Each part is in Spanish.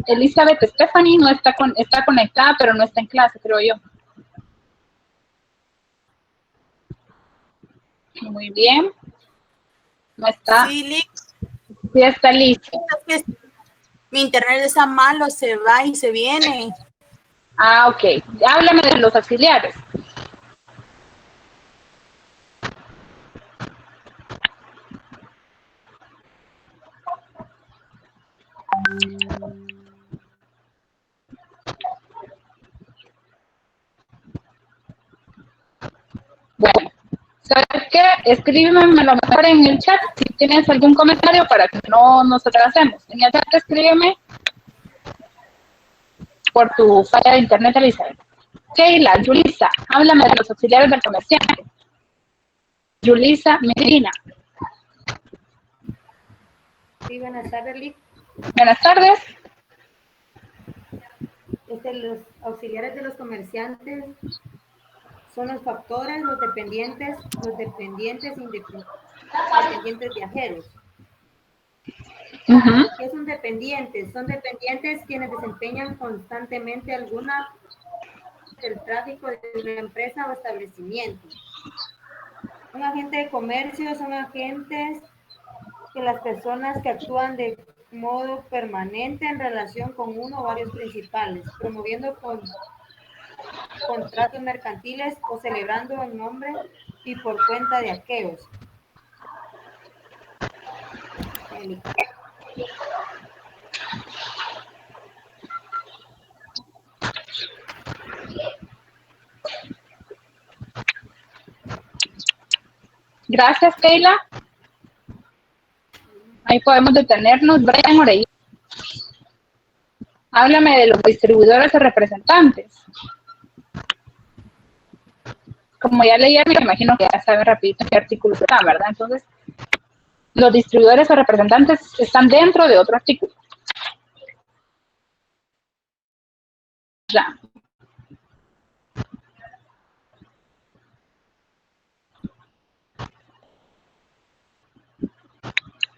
Elizabeth Stephanie no está, está conectada, pero no está en clase, creo yo. Muy bien. No está. Sí, Liz. Sí está listo. Mi internet está malo, se va y se viene. Ah, ok. Háblame de los auxiliares. Bueno, ¿sabes qué? Escríbeme lo mejor en el chat si tienes algún comentario para que no nos atrasemos. En el chat escríbeme por tu falla de internet, Elizabeth. Keila, Yulisa, háblame de los auxiliares del comerciante. Yulisa Medina. Sí, buenas tardes, Liz. Buenas tardes. Los auxiliares de los comerciantes son los factores, los dependientes viajeros. ¿Qué son dependientes? Son dependientes quienes desempeñan constantemente alguna del tráfico de una empresa o establecimiento. Un agente de comercio son agentes que las personas que actúan de modo permanente en relación con uno o varios principales, promoviendo contratos mercantiles o celebrando en nombre y por cuenta de aquellos. Gracias, Keila. Ahí podemos detenernos. Brian Orellana. Háblame de los distribuidores o representantes. Como ya leí, me imagino que ya saben rapidito qué artículos están, ¿verdad? Entonces, los distribuidores o representantes están dentro de otro artículo. Ya.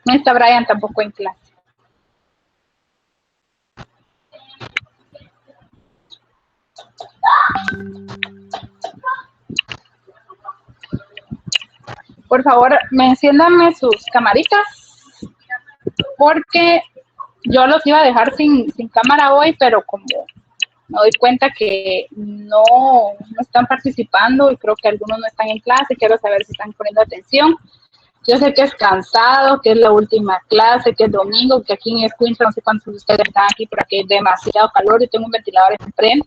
No está Brian tampoco en clase. Por favor, enciéndanme sus camaritas, porque yo los iba a dejar sin cámara hoy, pero como me doy cuenta que no están participando y creo que algunos no están en clase, quiero saber si están poniendo atención. Yo sé que es cansado, que es la última clase, que es domingo, que aquí en Escuintla, no sé cuántos de ustedes están aquí, pero aquí hay demasiado calor y tengo un ventilador enfrente.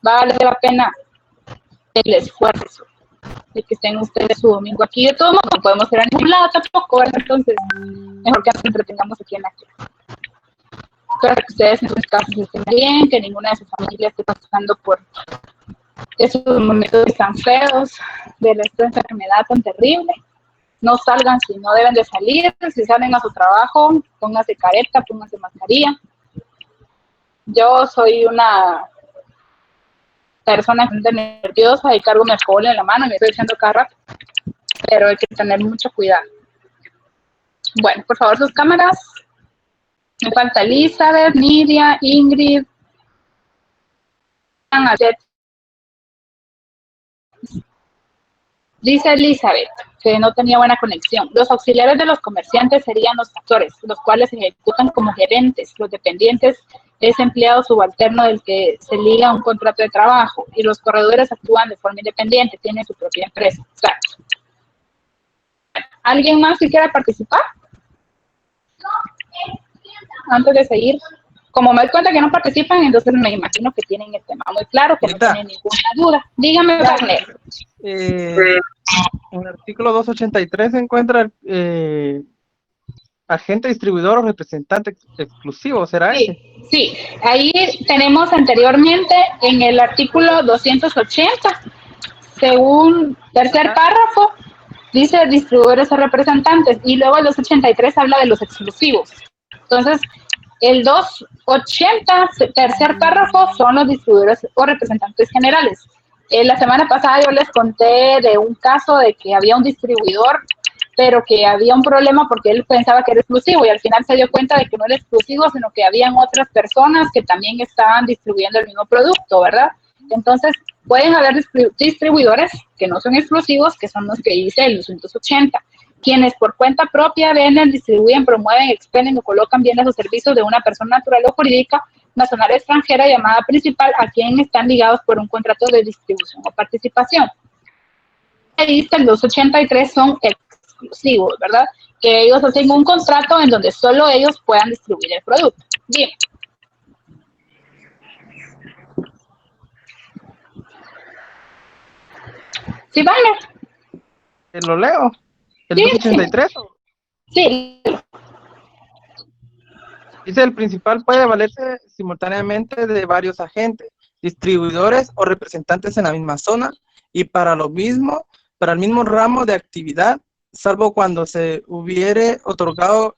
Va a valer la pena el esfuerzo de que estén ustedes su domingo aquí. De todo modo, no podemos ir a ningún lado tampoco, ¿verdad? Entonces, mejor que nos entretengamos aquí en la clase. Espero que ustedes en sus casas estén bien, que ninguna de sus familias esté pasando por esos momentos tan feos de esta enfermedad tan terrible. No salgan si no deben de salir. Si salen a su trabajo, pónganse careta, pónganse mascarilla. Yo soy una persona nerviosa y cargo mi alcohol en la mano y me estoy echando cada rato, pero hay que tener mucho cuidado. Bueno, por favor, sus cámaras. Me falta Elizabeth, Nidia, Ingrid. Dice Elizabeth que no tenía buena conexión. Los auxiliares de los comerciantes serían los factores, los cuales se ejecutan como gerentes. Los dependientes es empleado subalterno del que se liga un contrato de trabajo, y los corredores actúan de forma independiente, tienen su propia empresa. Exacto. ¿Alguien más que quiera participar? Antes de seguir, como me doy cuenta que no participan, entonces me imagino que tienen el tema muy claro, que no tienen ninguna duda. Dígame, Wagner. En el artículo 283 se encuentra agente distribuidor o representante exclusivo, ¿será ese? Sí, ahí tenemos anteriormente en el artículo 280, según tercer párrafo, dice distribuidores o representantes, y luego el 283 habla de los exclusivos. Entonces, el 280, tercer párrafo, son los distribuidores o representantes generales. La semana pasada yo les conté de un caso de que había un distribuidor pero que había un problema porque él pensaba que era exclusivo y al final se dio cuenta de que no era exclusivo, sino que habían otras personas que también estaban distribuyendo el mismo producto, ¿verdad? Entonces, pueden haber distribuidores que no son exclusivos, que son los que dice el 280, quienes por cuenta propia venden, distribuyen, promueven, expenden o colocan bienes o servicios de una persona natural o jurídica, nacional o extranjera llamada principal, a quien están ligados por un contrato de distribución o participación. Ahí el 283 son exclusivos, ¿verdad? Que ellos hacen un contrato en donde solo ellos puedan distribuir el producto. Bien. ¿Sí, vale? ¿Lo leo? ¿El Sí, 283? Sí. Dice, el principal puede valerse simultáneamente de varios agentes, distribuidores o representantes en la misma zona y para el mismo ramo de actividad, salvo cuando se hubiere otorgado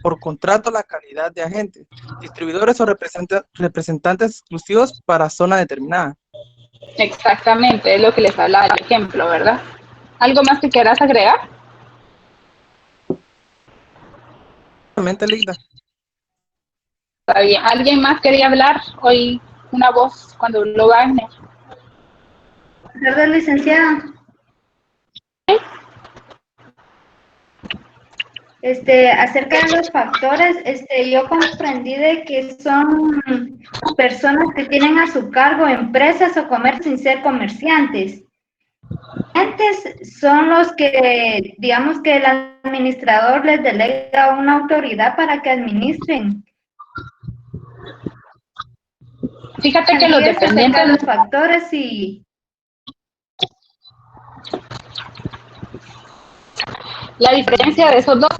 por contrato la calidad de agente, distribuidores o representantes exclusivos para zona determinada. Exactamente, es lo que les hablaba del ejemplo, ¿verdad? ¿Algo más que quieras agregar? Solamente, Linda. Está bien. ¿Alguien más quería hablar? Hoy una voz cuando lo Wagner. Buenas tardes, licenciada. Acerca de los factores, yo comprendí de que son personas que tienen a su cargo empresas o comercios sin ser comerciantes. Antes son los que, digamos que el administrador les delega una autoridad para que administren. Fíjate que los dependientes... los factores y... La diferencia de esos dos,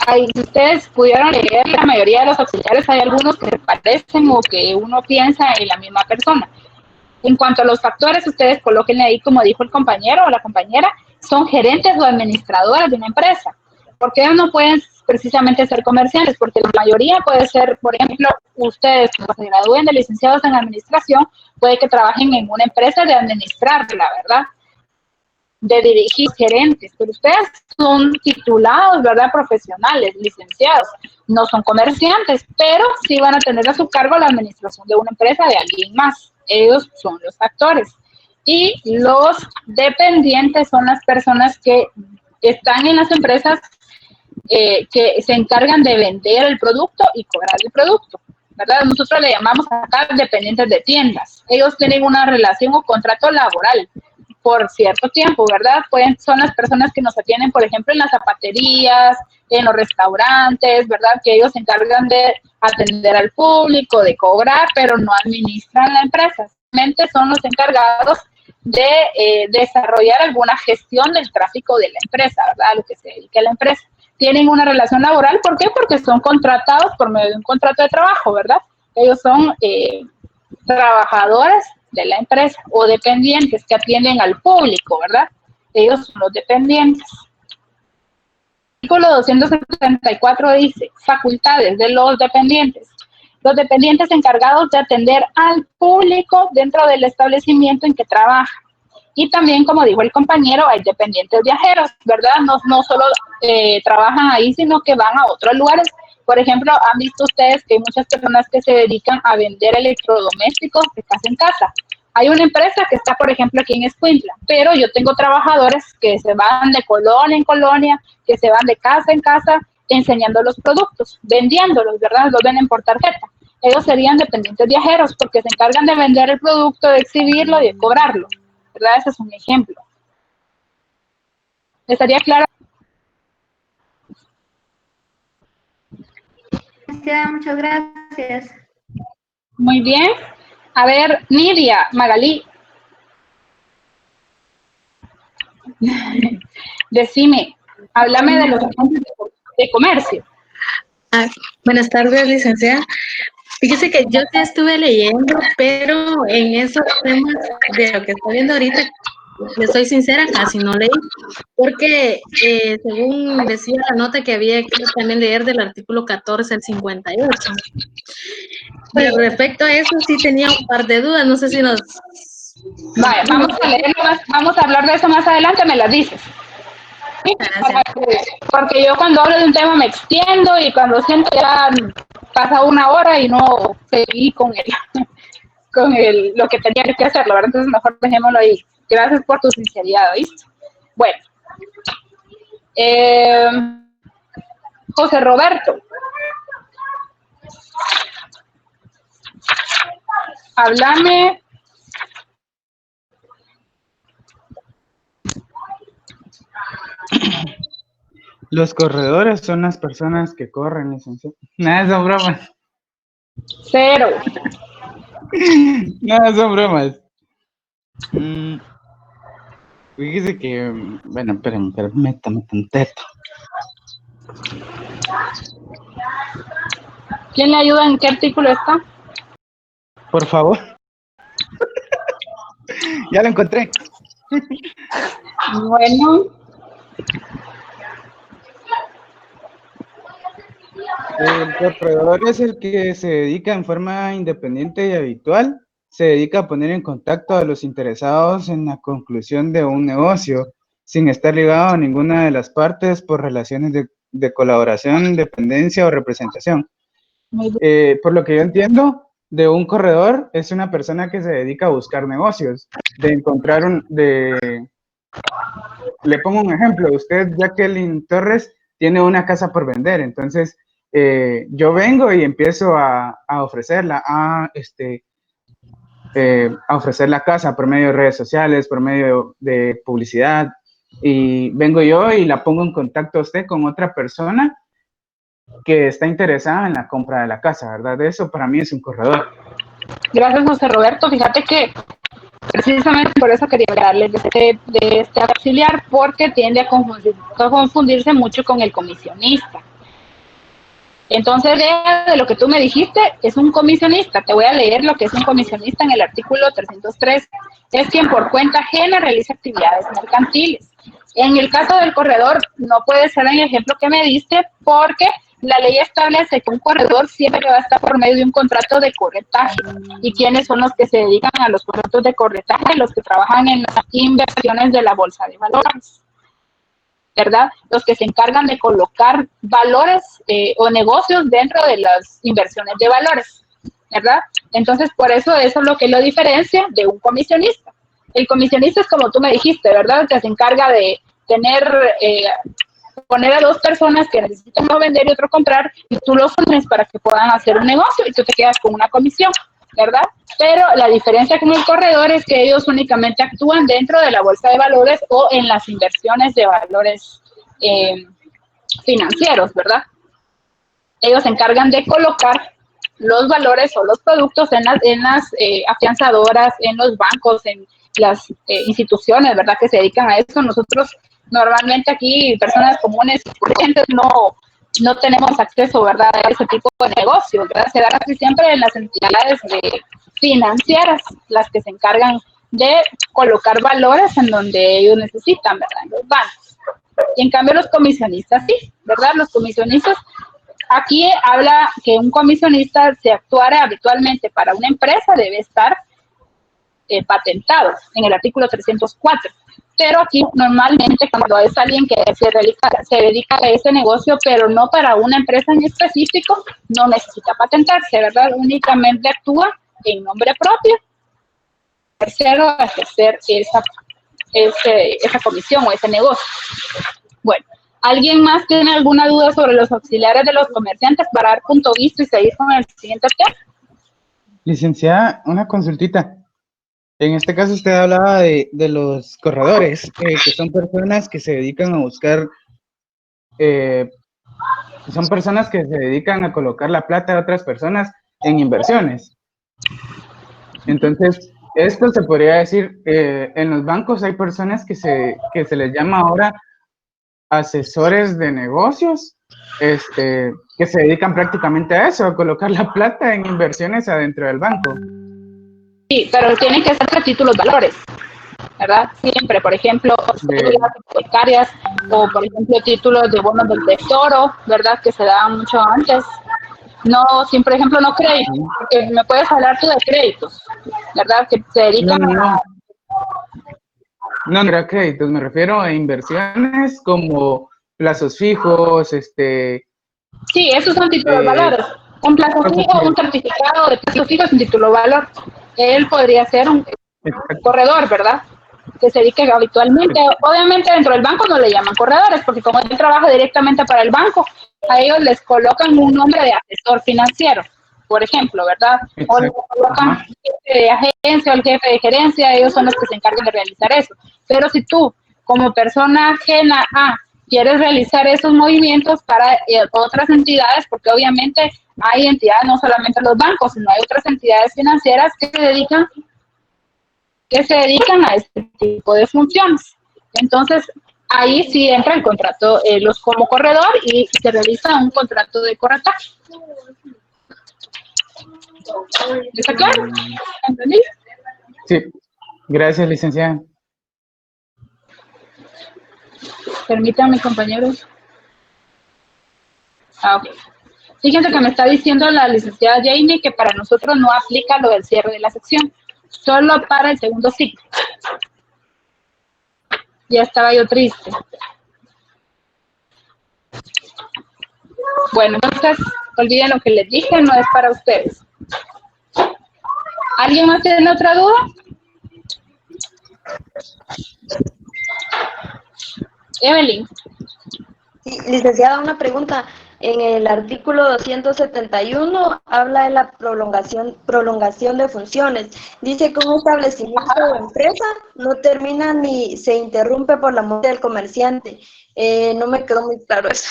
si ustedes pudieron leer la mayoría de los auxiliares, hay algunos que se parecen o que uno piensa en la misma persona. En cuanto a los factores, ustedes colóquenle ahí, como dijo el compañero o la compañera, son gerentes o administradores de una empresa, porque ellos no pueden precisamente ser comerciantes, porque la mayoría puede ser, por ejemplo, ustedes cuando se gradúen de licenciados en administración, puede que trabajen en una empresa de administrarla, ¿verdad? De dirigir gerentes, pero ustedes son titulados, ¿verdad? Profesionales, licenciados, no son comerciantes, pero sí van a tener a su cargo la administración de una empresa de alguien más. Ellos son los actores. Y los dependientes son las personas que están en las empresas que se encargan de vender el producto y cobrar el producto, ¿verdad? Nosotros le llamamos acá dependientes de tiendas. Ellos tienen una relación o contrato laboral por cierto tiempo, ¿verdad? Son las personas que nos atienden, por ejemplo, en las zapaterías, en los restaurantes, ¿verdad? Que ellos se encargan de atender al público, de cobrar, pero no administran la empresa. Simplemente son los encargados de desarrollar alguna gestión del tráfico de la empresa, ¿verdad? A lo que se dedica la empresa. Tienen una relación laboral, ¿por qué? Porque son contratados por medio de un contrato de trabajo, ¿verdad? Ellos son trabajadores de la empresa o dependientes que atienden al público, ¿verdad? Ellos son los dependientes. El artículo 274 dice, facultades de los dependientes. Los dependientes encargados de atender al público dentro del establecimiento en que trabajan. Y también, como dijo el compañero, hay dependientes viajeros, ¿verdad? No solo trabajan ahí, sino que van a otros lugares. Por ejemplo, han visto ustedes que hay muchas personas que se dedican a vender electrodomésticos de casa en casa. Hay una empresa que está, por ejemplo, aquí en Escuintla, pero yo tengo trabajadores que se van de colonia en colonia, que se van de casa en casa enseñando los productos, vendiéndolos, ¿verdad? Los venden por tarjeta. Ellos serían dependientes viajeros porque se encargan de vender el producto, de exhibirlo y de cobrarlo, ¿verdad? Ese es un ejemplo. ¿Estaría claro? Muchas gracias. Muy bien. A ver, Nidia, Magalí. Decime, háblame de los agentes de comercio. Buenas tardes, licenciada. Fíjese que yo ya estuve leyendo, pero en esos temas de lo que estoy viendo ahorita, le soy sincera, casi no leí, porque según decía la nota que había que también leer del artículo 14 al 58. Pero respecto a eso sí tenía un par de dudas, no sé si nos... Vale, vamos a hablar de eso más adelante, me las dices. Sí, Gracias. porque yo cuando hablo de un tema me extiendo y cuando siento ya pasa una hora y no seguí con lo que tenía que hacer, la verdad, entonces mejor dejémoslo ahí. Gracias por tu sinceridad, ¿viste? Bueno, José Roberto, háblame. Los corredores son las personas que corren, licenciado. Nada, son bromas. 0. Nada, son bromas. Fíjese que, bueno, permítame tantito. ¿Quién le ayuda? ¿En qué artículo está? Por favor. Ya lo encontré. Bueno, El corredor es el que se dedica en forma independiente y habitual, se dedica a poner en contacto a los interesados en la conclusión de un negocio, sin estar ligado a ninguna de las partes por relaciones de colaboración, dependencia o representación. muy bien. Por lo que yo entiendo, de un corredor es una persona que se dedica a buscar negocios, de encontrar le pongo un ejemplo, usted, Jacqueline Torres, tiene una casa por vender, entonces yo vengo y empiezo a ofrecerla, a ofrecer la casa por medio de redes sociales, por medio de publicidad, y vengo yo y la pongo en contacto a usted con otra persona que está interesada en la compra de la casa, ¿verdad? Eso para mí es un corredor. Gracias, José Roberto. Fíjate que precisamente por eso quería hablarles de este auxiliar, porque tiende a confundirse mucho con el comisionista. Entonces, de lo que tú me dijiste, es un comisionista. Te voy a leer lo que es un comisionista en el artículo 303. Es quien por cuenta ajena realiza actividades mercantiles. En el caso del corredor, no puede ser el ejemplo que me diste, porque la ley establece que un corredor siempre va a estar por medio de un contrato de corretaje. ¿Y quiénes son los que se dedican a los contratos de corretaje? Los que trabajan en las inversiones de la bolsa de valores, ¿verdad? Los que se encargan de colocar valores o negocios dentro de las inversiones de valores, ¿verdad? Entonces, por eso es lo que lo diferencia de un comisionista. El comisionista es como tú me dijiste, ¿verdad? Que se encarga de poner a dos personas que necesitan uno vender y otro comprar, y tú los pones para que puedan hacer un negocio y tú te quedas con una comisión, ¿verdad? Pero la diferencia con el corredor es que ellos únicamente actúan dentro de la bolsa de valores o en las inversiones de valores financieros, ¿verdad? Ellos se encargan de colocar los valores o los productos en las afianzadoras, en los bancos, en las instituciones, ¿verdad? Que se dedican a eso. Nosotros normalmente aquí, personas comunes y corrientes, no tenemos acceso, ¿verdad?, a ese tipo de negocios, ¿verdad? Se da casi siempre en las entidades financieras, las que se encargan de colocar valores en donde ellos necesitan, ¿verdad?, en los bancos. Y en cambio los comisionistas sí, ¿verdad? Los comisionistas, aquí habla que un comisionista, si actuara habitualmente para una empresa, debe estar patentado en el artículo 304. Pero aquí normalmente cuando es alguien que se dedica a ese negocio, pero no para una empresa en específico, no necesita patentarse, ¿verdad? Únicamente actúa en nombre propio, tercero, a ejercer esa comisión o ese negocio. Bueno, ¿alguien más tiene alguna duda sobre los auxiliares de los comerciantes para dar punto visto y seguir con el siguiente tema? Licenciada, una consultita. En este caso usted hablaba de los corredores, que son personas que se dedican a buscar, son personas que se dedican a colocar la plata de otras personas en inversiones. Entonces, esto se podría decir, en los bancos hay personas que se les llama ahora asesores de negocios, que se dedican prácticamente a eso, a colocar la plata en inversiones adentro del banco. Sí, pero tienen que ser de títulos valores, ¿verdad? Siempre, por ejemplo, hipotecarias o, por ejemplo, títulos de bonos del tesoro, ¿verdad? Que se daban mucho antes. No, sin, por ejemplo, no créditos, porque me puedes hablar tú de créditos, ¿verdad? Que se dedican No. No, no era créditos, me refiero a inversiones como plazos fijos, Sí, esos son títulos de valores. Un plazo fijo, un certificado de plazo fijo es un título de valor. Él podría ser un corredor, ¿verdad? Que se dedique habitualmente. Obviamente dentro del banco no le llaman corredores, porque como él trabaja directamente para el banco, a ellos les colocan un nombre de asesor financiero, por ejemplo, ¿verdad? O les colocan el jefe de agencia o el jefe de gerencia, ellos son los que se encargan de realizar eso. Pero si tú, como persona ajena a, quieres realizar esos movimientos para otras entidades, porque obviamente hay entidades, no solamente los bancos, sino hay otras entidades financieras que se dedican a este tipo de funciones. Entonces, ahí sí entra el contrato los como corredor y se realiza un contrato de corretaje. ¿Está claro? ¿Entendí? Sí, gracias, licenciada. Permítanme, compañeros. Ok. Fíjense que me está diciendo la licenciada Jamie que para nosotros no aplica lo del cierre de la sección, solo para el segundo ciclo. Ya estaba yo triste. Bueno, entonces, olviden lo que les dije, no es para ustedes. ¿Alguien más tiene otra duda? Evelyn. Sí, licenciada, una pregunta. En el artículo 271 habla de la prolongación de funciones. Dice que un establecimiento o empresa no termina ni se interrumpe por la muerte del comerciante. No me quedó muy claro eso.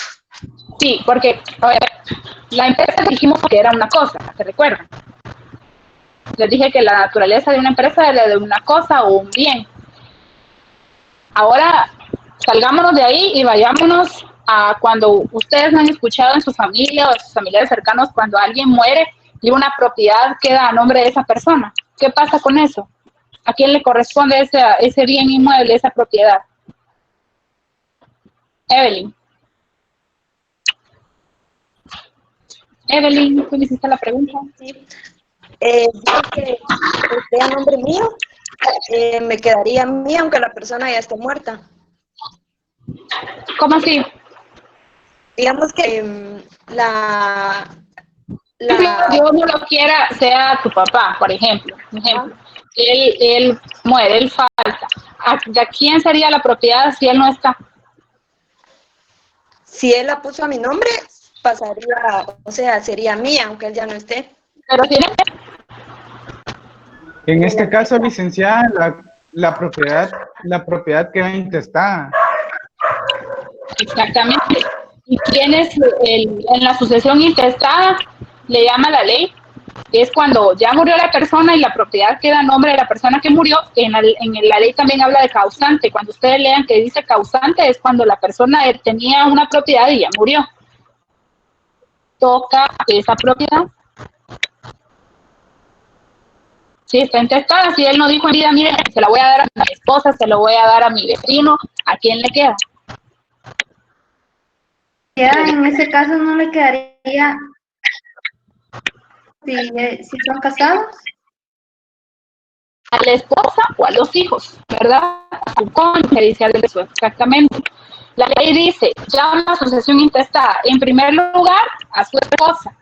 Sí, porque a ver, la empresa dijimos que era una cosa, ¿se recuerdan? Les dije que la naturaleza de una empresa era de una cosa o un bien. Ahora salgámonos de ahí y vayámonos a cuando ustedes no han escuchado en su familia o sus familiares cercanos cuando alguien muere y una propiedad queda a nombre de esa persona. ¿Qué pasa con eso? ¿A quién le corresponde ese bien inmueble, esa propiedad? Evelyn. Evelyn, tú me hiciste la pregunta. Sí. Dice que esté a nombre mío, me quedaría a mí aunque la persona ya esté muerta. ¿Cómo así? Digamos que Dios no lo quiera, sea tu papá, por ejemplo. Él muere, él falta. ¿A quién sería la propiedad si él no está? si él la puso a mi nombre, pasaría, o sea, sería mía, aunque él ya no esté. Pero si En este caso, licenciada, la propiedad queda intestada. exactamente. ¿Y quién es en la sucesión intestada? Le llama la ley. Es cuando ya murió la persona y la propiedad queda a nombre de la persona que murió. En la ley también habla de causante. Cuando ustedes lean que dice causante es cuando la persona tenía una propiedad y ya murió. Toca esa propiedad. Si está intestada, si él no dijo en vida, mire, se la voy a dar a mi esposa, se lo voy a dar a mi vecino, ¿a quién le queda? En ese caso no le quedaría si son casados. A la esposa o a los hijos, ¿verdad? A su cónyuge, dice eso exactamente. La ley dice, ya una sucesión intestada, en primer lugar, a su esposa,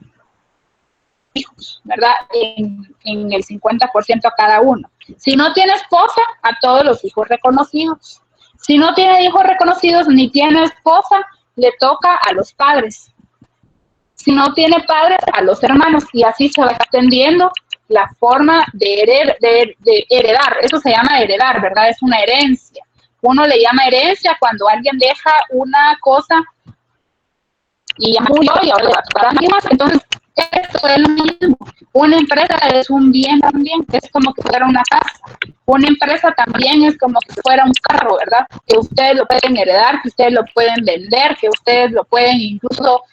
hijos, ¿verdad? En el 50% a cada uno. Si no tiene esposa, a todos los hijos reconocidos. Si no tiene hijos reconocidos ni tiene esposa, le toca a los padres. Si no tiene padres, a los hermanos. Y así se va extendiendo la forma de heredar. Eso se llama heredar, ¿verdad? Es una herencia. Uno le llama herencia cuando alguien deja una cosa y ya murió y ahora le va a tocar a nadie más. Entonces, esto es lo mismo. Una empresa es un bien también, es como que fuera una casa. Una empresa también es como que fuera un carro, ¿verdad? Que ustedes lo pueden heredar, que ustedes lo pueden vender, que ustedes lo pueden incluso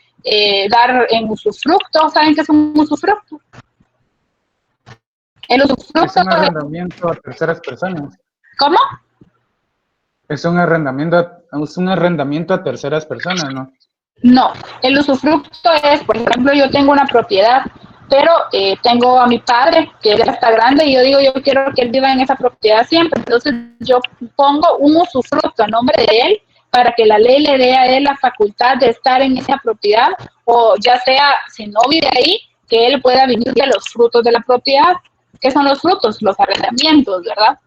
dar en usufructo. ¿Saben qué es un usufructo? El usufructo es un arrendamiento a terceras personas. ¿Cómo? Es un arrendamiento a terceras personas, ¿no? No, el usufructo es, por ejemplo, yo tengo una propiedad pero tengo a mi padre, que ya está grande, y yo digo, yo quiero que él viva en esa propiedad siempre. Entonces yo pongo un usufructo a nombre de él para que la ley le dé a él la facultad de estar en esa propiedad, o ya sea, si no vive ahí, que él pueda vivir de los frutos de la propiedad. ¿Qué son los frutos? Los arrendamientos, ¿verdad?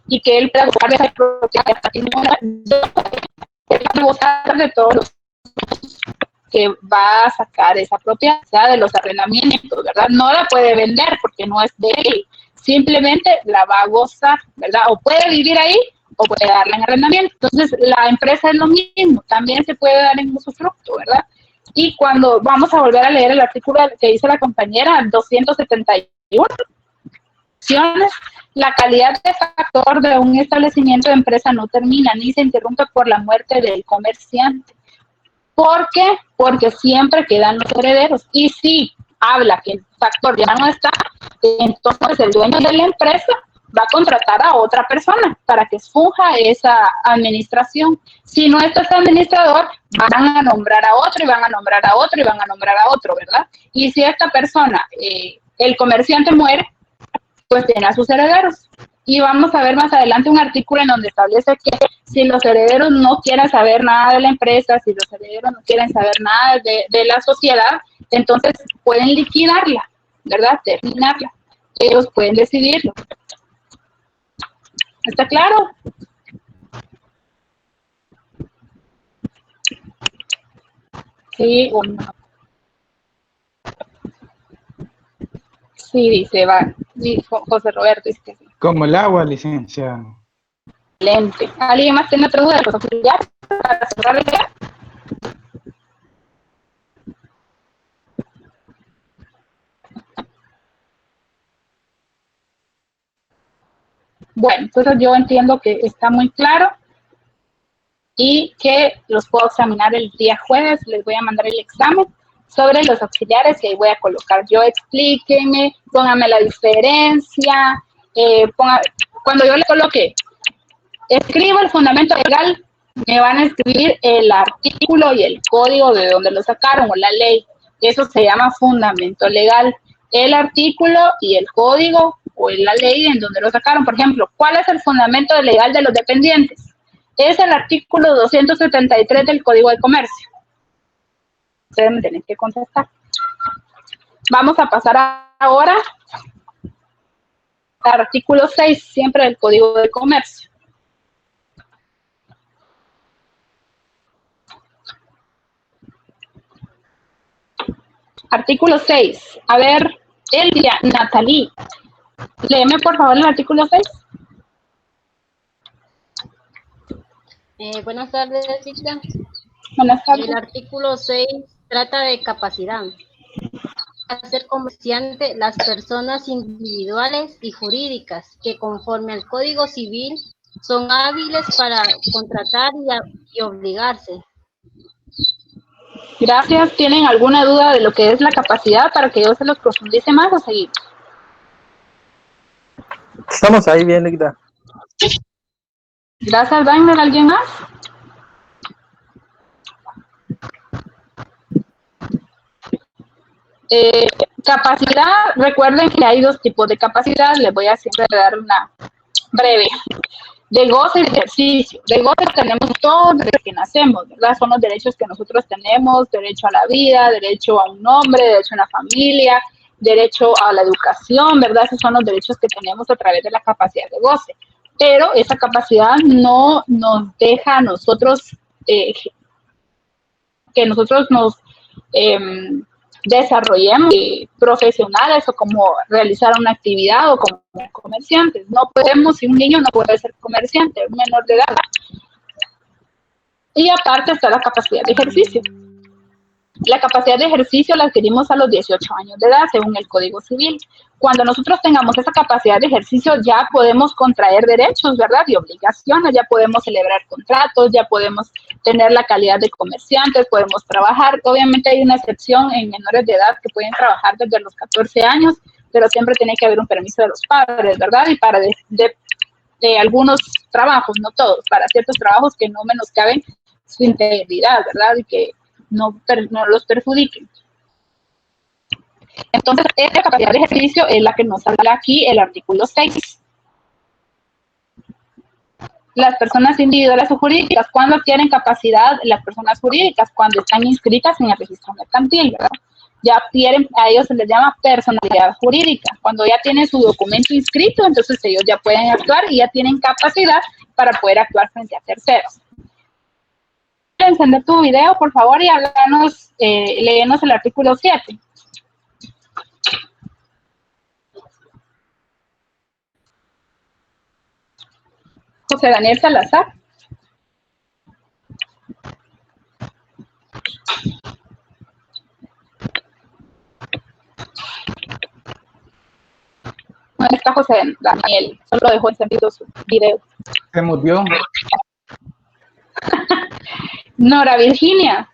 Y que él pueda gozar de esa propiedad hasta que no gozar de todos los que va a sacar esa propiedad, o sea, de los arrendamientos, ¿verdad? No la puede vender porque no es de él, simplemente la va a gozar, ¿verdad? O puede vivir ahí o puede darla en arrendamiento. Entonces, la empresa es lo mismo, también se puede dar en usufructo, ¿verdad? Y cuando vamos a volver a leer el artículo que dice la compañera, 271, la calidad de factor de un establecimiento de empresa no termina ni se interrumpe por la muerte del comerciante. ¿Por qué? Porque siempre quedan los herederos. Y si habla que el factor ya no está, entonces el dueño de la empresa va a contratar a otra persona para que funja esa administración. Si no está ese administrador, van a nombrar a otro y van a nombrar a otro y van a nombrar a otro, ¿verdad? Y si esta persona, el comerciante muere, pues tiene a sus herederos. Y vamos a ver más adelante un artículo en donde establece que si los herederos no quieren saber nada de la empresa, si los herederos no quieren saber nada de la sociedad, entonces pueden liquidarla, ¿verdad? Terminarla. Ellos pueden decidirlo. ¿Está claro? Sí o no. Sí, dice, José Roberto, dice que sí. Como el agua, licenciada. Excelente. ¿Alguien más tiene otra duda de los auxiliares para cerrar el día? Bueno, entonces yo entiendo que está muy claro y que los puedo examinar el día jueves. Les voy a mandar el examen sobre los auxiliares y ahí voy a colocar yo, explíquenme, póngame la diferencia, cuando yo le coloque, escribo el fundamento legal, me van a escribir el artículo y el código de donde lo sacaron o la ley. Eso se llama fundamento legal. El artículo y el código o la ley en donde lo sacaron. Por ejemplo, ¿cuál es el fundamento legal de los dependientes? Es el artículo 273 del Código de Comercio. Ustedes me tienen que contestar. Vamos a pasar ahora al artículo 6, siempre del Código de Comercio. Artículo 6. A ver, Elvia, Natalie, léeme por favor el artículo 6. Buenas tardes, Victor. Buenas tardes. El artículo 6 trata de capacidad. Para ser comerciante, las personas individuales y jurídicas que conforme al Código Civil son hábiles para contratar y obligarse. Gracias. ¿Tienen alguna duda de lo que es la capacidad para que yo se los profundice más o seguimos? Estamos ahí bien, Ligda. Gracias, Wagner. ¿Alguien más? Capacidad, recuerden que hay dos tipos de capacidad. Les voy a siempre dar una breve. De goce y de ejercicio. De goce tenemos todos desde que nacemos, ¿verdad? Son los derechos que nosotros tenemos: derecho a la vida, derecho a un nombre, derecho a una familia, derecho a la educación, ¿verdad? Esos son los derechos que tenemos a través de la capacidad de goce. Pero esa capacidad no nos deja a nosotros, que nosotros nos desarrollemos profesionales o como realizar una actividad o como comerciantes. No podemos, si un niño no puede ser comerciante, un menor de edad. Y aparte está la capacidad de ejercicio. La capacidad de ejercicio la adquirimos a los 18 años de edad, según el Código Civil. Cuando nosotros tengamos esa capacidad de ejercicio, ya podemos contraer derechos, ¿verdad? Y obligaciones, ya podemos celebrar contratos, ya podemos tener la calidad de comerciantes, podemos trabajar. Obviamente hay una excepción en menores de edad que pueden trabajar desde los 14 años, pero siempre tiene que haber un permiso de los padres, ¿verdad? Y para de algunos trabajos, no todos, para ciertos trabajos que no menoscaben su integridad, ¿verdad? Y que no los perjudiquen. Entonces, esta capacidad de ejercicio es la que nos habla aquí el artículo 6. Las personas individuales o jurídicas, ¿cuándo adquieren capacidad las personas jurídicas? Cuando están inscritas en el registro mercantil, ¿verdad? Ya adquieren, a ellos se les llama personalidad jurídica. Cuando ya tienen su documento inscrito, entonces ellos ya pueden actuar y ya tienen capacidad para poder actuar frente a terceros. Encender tu video, por favor, y háblanos, léenos el artículo 7. José Daniel Salazar. ¿Dónde está José Daniel? Solo dejó encendido su video. Se murió. Nora Virginia.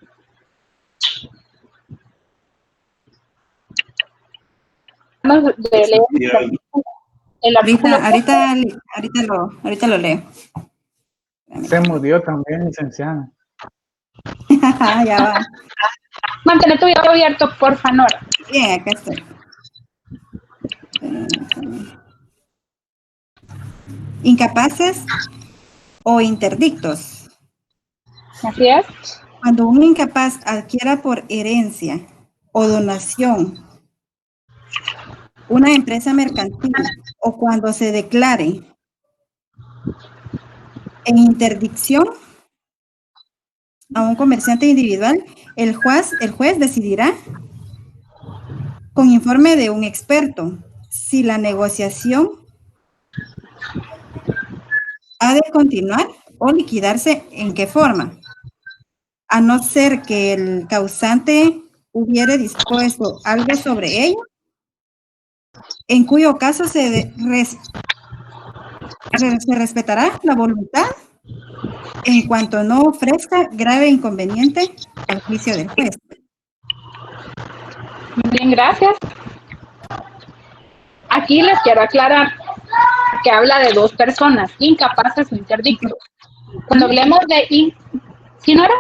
El artículo ahorita lo leo. Se murió también, licenciada. Ya va. Mantén tu video abierto, porfa, Nora. Bien, acá estoy. Incapaces o interdictos. Así es. Cuando un incapaz adquiera por herencia o donación una empresa mercantil o cuando se declare en interdicción a un comerciante individual, el juez decidirá con informe de un experto si la negociación ha de continuar o liquidarse, en qué forma, a no ser que el causante hubiere dispuesto algo sobre ello, en cuyo caso se respetará la voluntad en cuanto no ofrezca grave inconveniente al juicio del juez. Bien, gracias. Aquí les quiero aclarar que habla de dos personas, incapaces o interdictos. Cuando hablemos de ¿sí, Nora?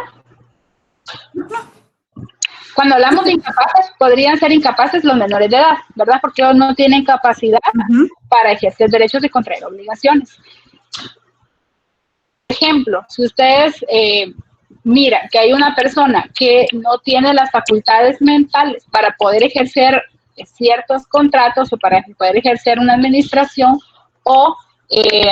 Cuando hablamos de incapaces, podrían ser incapaces los menores de edad, ¿verdad? Porque ellos no tienen capacidad para ejercer derechos y contraer obligaciones. Por ejemplo, si ustedes miran que hay una persona que no tiene las facultades mentales para poder ejercer ciertos contratos o para poder ejercer una administración o es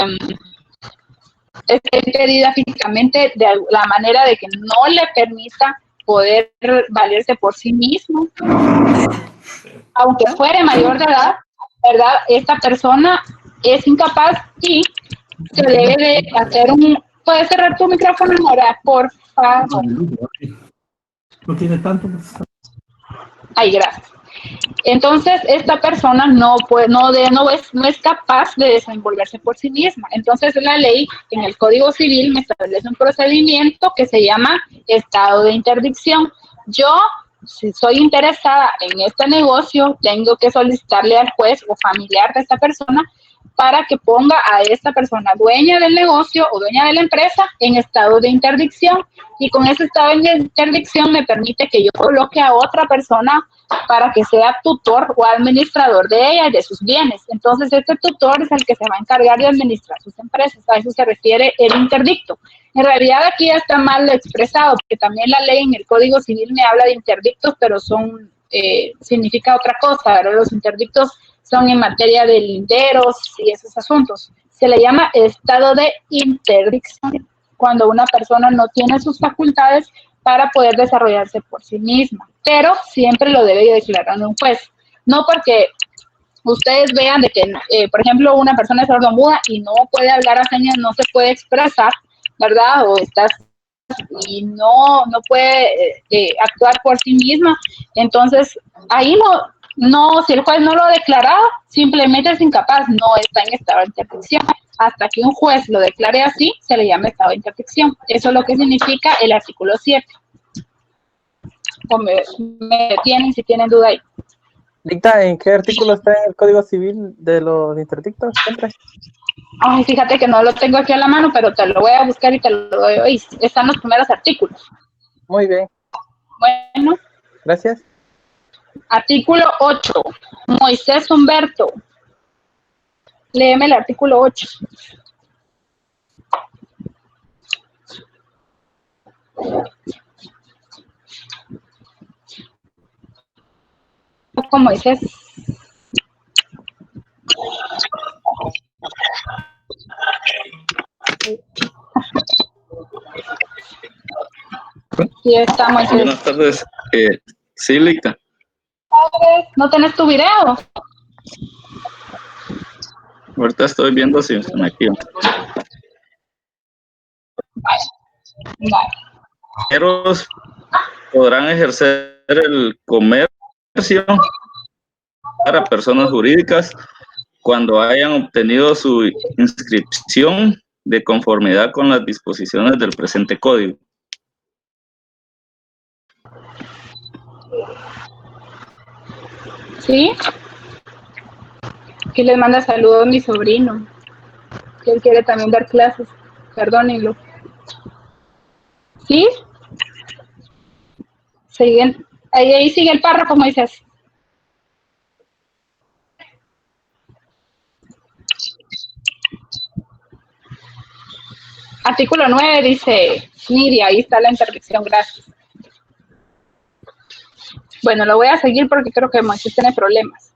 impedida físicamente de la manera de que no le permita poder valerse por sí mismo, aunque fuere mayor de edad, ¿verdad? Esta persona es incapaz y se debe de hacer ¿puedes cerrar tu micrófono, Nora, por favor? No tiene tanto. Ay, gracias. Entonces, esta persona no es capaz de desenvolverse por sí misma. Entonces, la ley en el Código Civil me establece un procedimiento que se llama estado de interdicción. Yo, si soy interesada en este negocio, tengo que solicitarle al juez o familiar de esta persona para que ponga a esta persona dueña del negocio o dueña de la empresa en estado de interdicción. Y con ese estado de interdicción me permite que yo coloque a otra persona para que sea tutor o administrador de ella y de sus bienes. Entonces, este tutor es el que se va a encargar de administrar sus empresas. A eso se refiere el interdicto. En realidad, aquí está mal expresado, porque también la ley en el Código Civil me habla de interdictos, pero significa otra cosa, ¿verdad? Los interdictos son en materia de linderos y esos asuntos. Se le llama estado de interdicción cuando una persona no tiene sus facultades para poder desarrollarse por sí misma, pero siempre lo debe declarar un juez. No porque ustedes vean de que, por ejemplo, una persona es sordomuda y no puede hablar a señas, no se puede expresar, ¿verdad? Y no puede actuar por sí misma. Entonces, ahí si el juez no lo ha declarado, simplemente es incapaz, no está en estado de interdicción. Hasta que un juez lo declare así, se le llama estado de interdicción. Eso es lo que significa el artículo 7. O me detienen si tienen duda ahí. Dicta, ¿en qué artículo está en el Código Civil de los interdictos? Ay, fíjate que no lo tengo aquí a la mano, pero te lo voy a buscar y te lo doy hoy. Están los primeros artículos. Muy bien. Bueno. Gracias. Artículo 8. Moisés Humberto. Léeme el artículo 8. Con Moisés. Sí, está Moisés. Buenas tardes. Sí, Lita. ¿No tenés tu video? Ahorita estoy viendo si se me activa. Extranjeros podrán ejercer el comercio para personas jurídicas cuando hayan obtenido su inscripción de conformidad con las disposiciones del presente código. ¿Sí? Aquí les manda saludos mi sobrino, que él quiere también dar clases. Perdónenlo. ¿Sí? Siguen. Ahí sigue el párrafo, Moisés. Artículo 9 dice, Nidia, ahí está la interdicción, gracias. Bueno, lo voy a seguir porque creo que Moisés tiene problemas.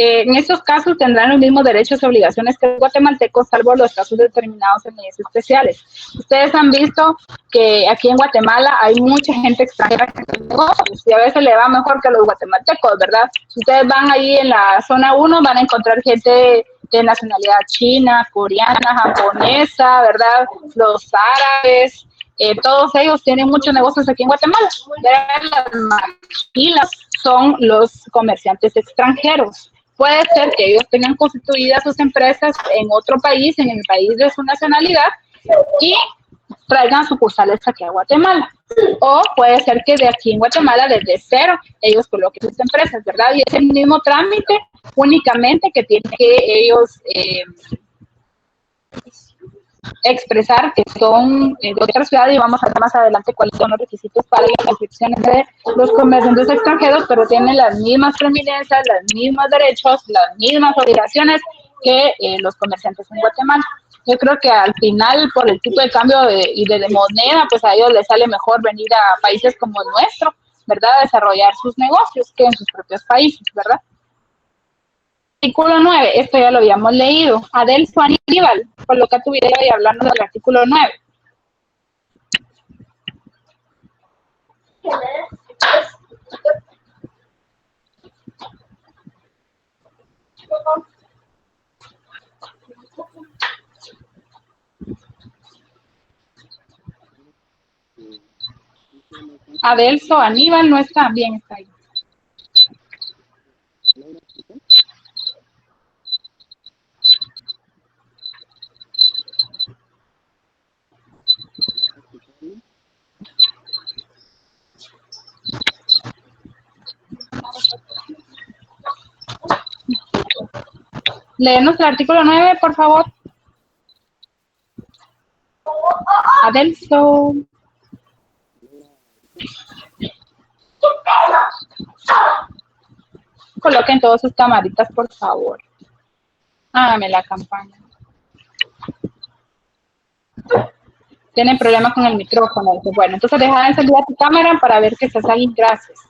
En estos casos tendrán los mismos derechos y obligaciones que los guatemaltecos, salvo los casos determinados en leyes especiales. Ustedes han visto que aquí en Guatemala hay mucha gente extranjera que hace negocios y a veces le va mejor que los guatemaltecos, ¿verdad? Si ustedes van ahí en la zona 1, van a encontrar gente de nacionalidad china, coreana, japonesa, ¿verdad? Los árabes, todos ellos tienen muchos negocios aquí en Guatemala. Las maquilas son los comerciantes extranjeros. Puede ser que ellos tengan constituidas sus empresas en otro país, en el país de su nacionalidad, y traigan sucursales aquí a Guatemala. O puede ser que de aquí en Guatemala, desde cero, ellos coloquen sus empresas, ¿verdad? Y es el mismo trámite, únicamente que tienen que ellos expresar que son de otra ciudad, y vamos a ver más adelante cuáles son los requisitos para las inscripciones de los comerciantes extranjeros, pero tienen las mismas preeminencias, los mismos derechos, las mismas obligaciones que los comerciantes en Guatemala. Yo creo que al final, por el tipo de cambio de moneda, pues a ellos les sale mejor venir a países como el nuestro, ¿verdad? A desarrollar sus negocios que en sus propios países, ¿verdad? Artículo 9, esto ya lo habíamos leído. Adelso Aníbal, coloca tu video y hablando del artículo 9. Adelso Aníbal no está bien, está ahí. Léenos el artículo 9, por favor. Adelso. Coloquen todas sus camaritas, por favor. Hágame la campaña. Tienen problemas con el micrófono. Bueno, entonces deja de encender tu cámara para ver que estás ahí. Gracias.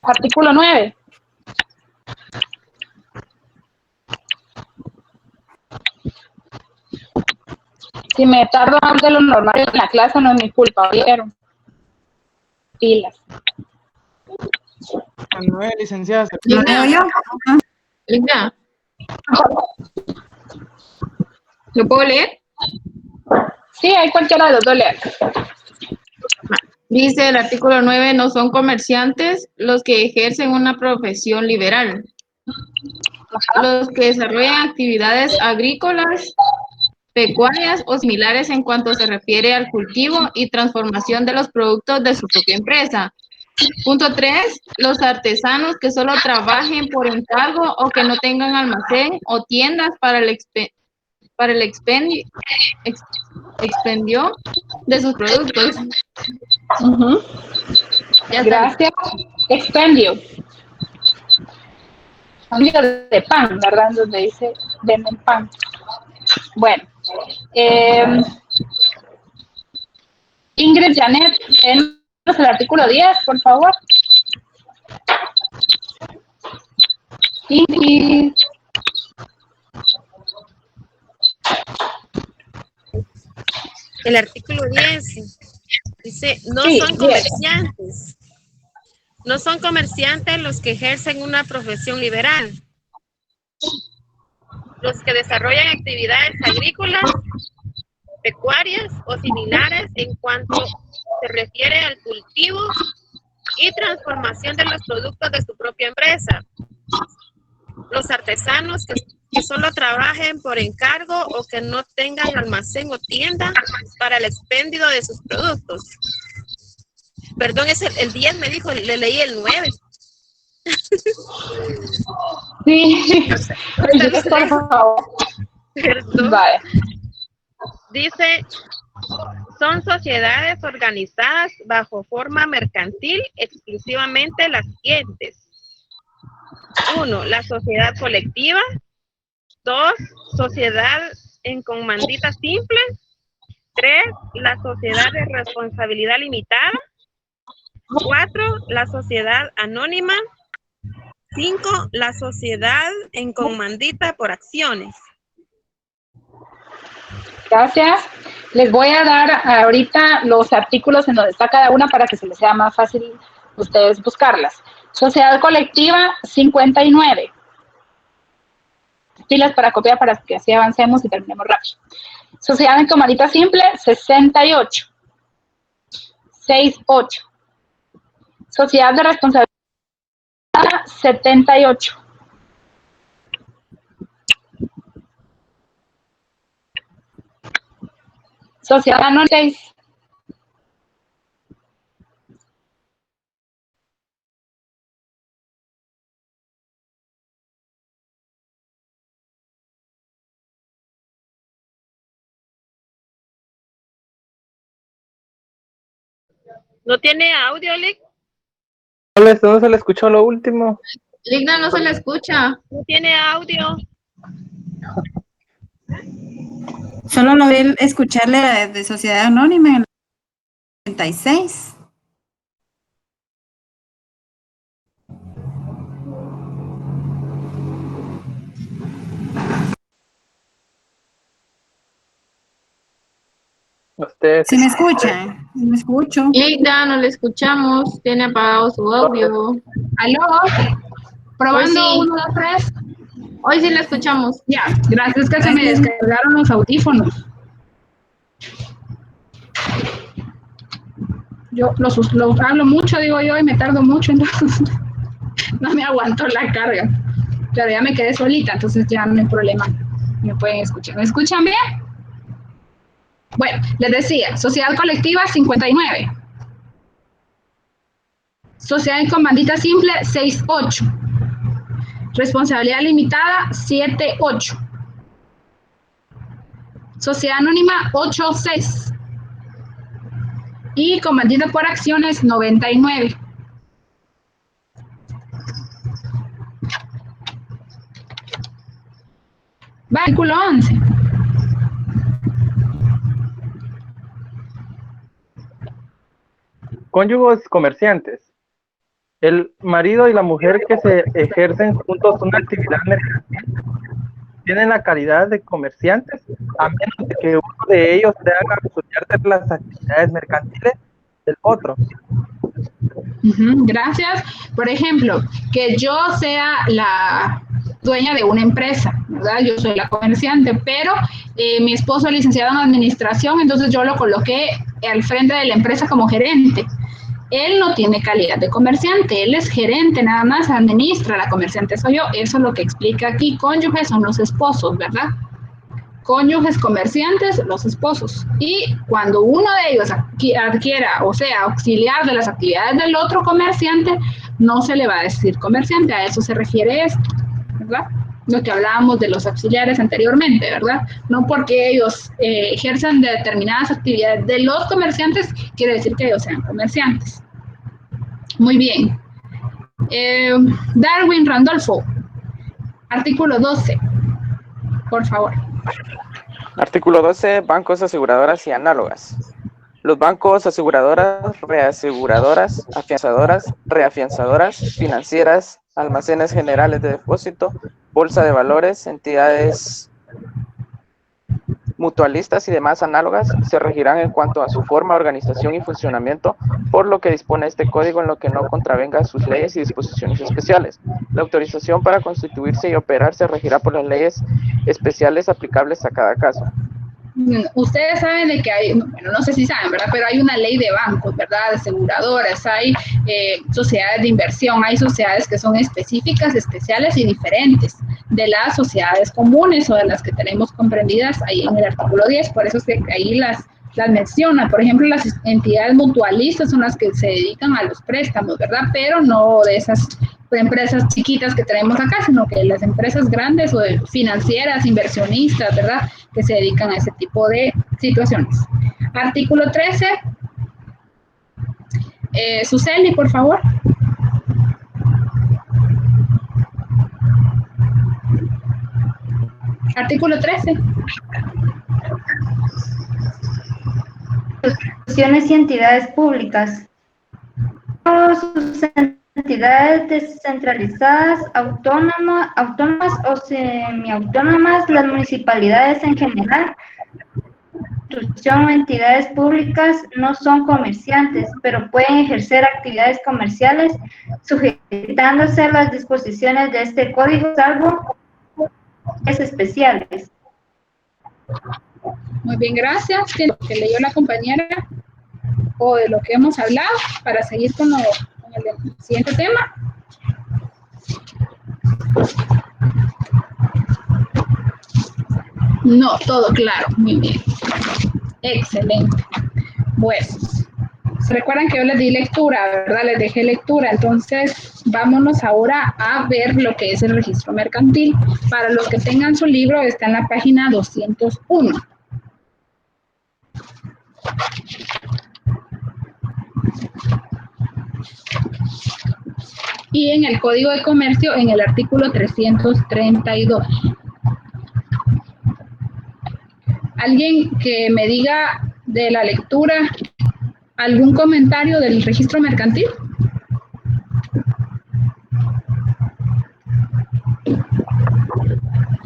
Artículo 9. Si me tardo más de lo normal en la clase, no es mi culpa, ¿vieron? Pilas. La 9, licenciada. ¿Lo leo yo? Linda. ¿Lo puedo leer? Sí, hay cualquiera de los dos leer. Dice el artículo 9, no son comerciantes los que ejercen una profesión liberal. Los que desarrollan actividades agrícolas, pecuarias o similares en cuanto se refiere al cultivo y transformación de los productos de su propia empresa. Punto 3, los artesanos que solo trabajen por encargo o que no tengan almacén o tiendas para el expendio de sus productos. Ya está. Gracias. Expendio. Cambio de pan, ¿verdad? Donde dice venden pan. Bueno. Ingrid Janet, el artículo 10, por favor. Ingrid. El artículo 10 dice, no Sí, son comerciantes. No son comerciantes los que ejercen una profesión liberal. Los que desarrollan actividades agrícolas, pecuarias o similares en cuanto se refiere al cultivo y transformación de los productos de su propia empresa. Los artesanos que solo trabajen por encargo o que no tengan almacén o tienda para el expendio de sus productos. Perdón, es el 10 me dijo, le leí el 9. Sí. Por favor. Perdón. Vale. Dice, son sociedades organizadas bajo forma mercantil exclusivamente las siguientes. 1. La sociedad colectiva. 2. Sociedad en comandita simple. 3. La sociedad de responsabilidad limitada. 4. La sociedad anónima. 5. La sociedad en comandita por acciones. Gracias. Les voy a dar ahorita los artículos en donde está cada una para que se les sea más fácil ustedes buscarlas. Sociedad colectiva, 59. Pilas para copiar para que así avancemos y terminemos rápido. Sociedad en comandita simple, 68. 68. Sociedad de responsabilidad, 78. Sociedad anónima, 6. ¿No tiene audio, Lick? No se le escuchó lo último. Ligna, no se le escucha. No tiene audio. Solo logré escucharle de Sociedad Anónima en el 36. Ustedes. ¿Sí me escuchan? ¿Sí me escucho? Ligna, no le escuchamos. Tiene apagado su audio. ¿Aló? Probando, Hoy sí. 1, 2, 3. Hoy sí le escuchamos. Ya, gracias que se me descargaron los audífonos. Yo los hablo mucho, digo yo, y me tardo mucho, entonces no me aguantó la carga. Pero ya me quedé solita, entonces ya no hay problema. Me pueden escuchar. ¿Me escuchan bien? Bueno, les decía, sociedad colectiva, 59. Sociedad en comandita simple, 68. Responsabilidad limitada, 78. Sociedad anónima, 86. Y comandita por acciones, 99. Va, artículo 11. Cónyugos comerciantes. El marido y la mujer que se ejercen juntos una actividad mercantil tienen la calidad de comerciantes, a menos de que uno de ellos se haga auxiliar de las actividades mercantiles del otro. Gracias. Por ejemplo, que yo sea la dueña de una empresa, ¿verdad? Yo soy la comerciante, pero mi esposo es licenciado en administración, entonces yo lo coloqué al frente de la empresa como gerente. Él no tiene calidad de comerciante, él es gerente, nada más administra, la comerciante soy yo. Eso es lo que explica aquí. Cónyuges son los esposos, ¿verdad? Cónyuges comerciantes, los esposos. Y cuando uno de ellos adquiera, o sea, auxiliar de las actividades del otro comerciante, no se le va a decir comerciante, a eso se refiere esto, ¿verdad? Lo que hablábamos de los auxiliares anteriormente, ¿verdad? No porque ellos ejerzan determinadas actividades de los comerciantes, quiere decir que ellos sean comerciantes. Muy bien. Darwin Randolfo, artículo 12, por favor. Artículo 12. Bancos, aseguradoras y análogas. Los bancos, aseguradoras, reaseguradoras, afianzadoras, reafianzadoras, financieras, almacenes generales de depósito, bolsa de valores, entidades mutualistas y demás análogas se regirán en cuanto a su forma, organización y funcionamiento por lo que dispone este código en lo que no contravenga sus leyes y disposiciones especiales. La autorización para constituirse y operar se regirá por las leyes especiales aplicables a cada caso. Ustedes saben de que hay, bueno, no sé si saben, ¿verdad? Pero hay una ley de bancos, ¿verdad? De aseguradoras, hay sociedades de inversión, hay sociedades que son específicas, especiales y diferentes de las sociedades comunes o de las que tenemos comprendidas ahí en el artículo 10, por eso es que ahí las menciona. Por ejemplo, las entidades mutualistas son las que se dedican a los préstamos, ¿verdad? Pero no de esas empresas chiquitas que tenemos acá, sino que las empresas grandes o de financieras, inversionistas, ¿verdad?, que se dedican a ese tipo de situaciones. Artículo 13. Suseli, por favor. Artículo 13. Instituciones y entidades públicas. Sus entidades descentralizadas, autónomas o semiautónomas, las municipalidades en general, institución o entidades públicas no son comerciantes, pero pueden ejercer actividades comerciales sujetándose a las disposiciones de este código, salvo especiales. Muy bien, gracias. De lo que leyó la compañera o de lo que hemos hablado para seguir con el siguiente tema. No, todo claro. Muy bien. Excelente. Bueno, se recuerdan que yo les di lectura, ¿verdad? Les dejé lectura. Entonces, vámonos ahora a ver lo que es el registro mercantil. Para los que tengan su libro, está en la página 201. Y en el Código de Comercio, en el artículo 332. ¿Alguien que me diga de la lectura algún comentario del registro mercantil?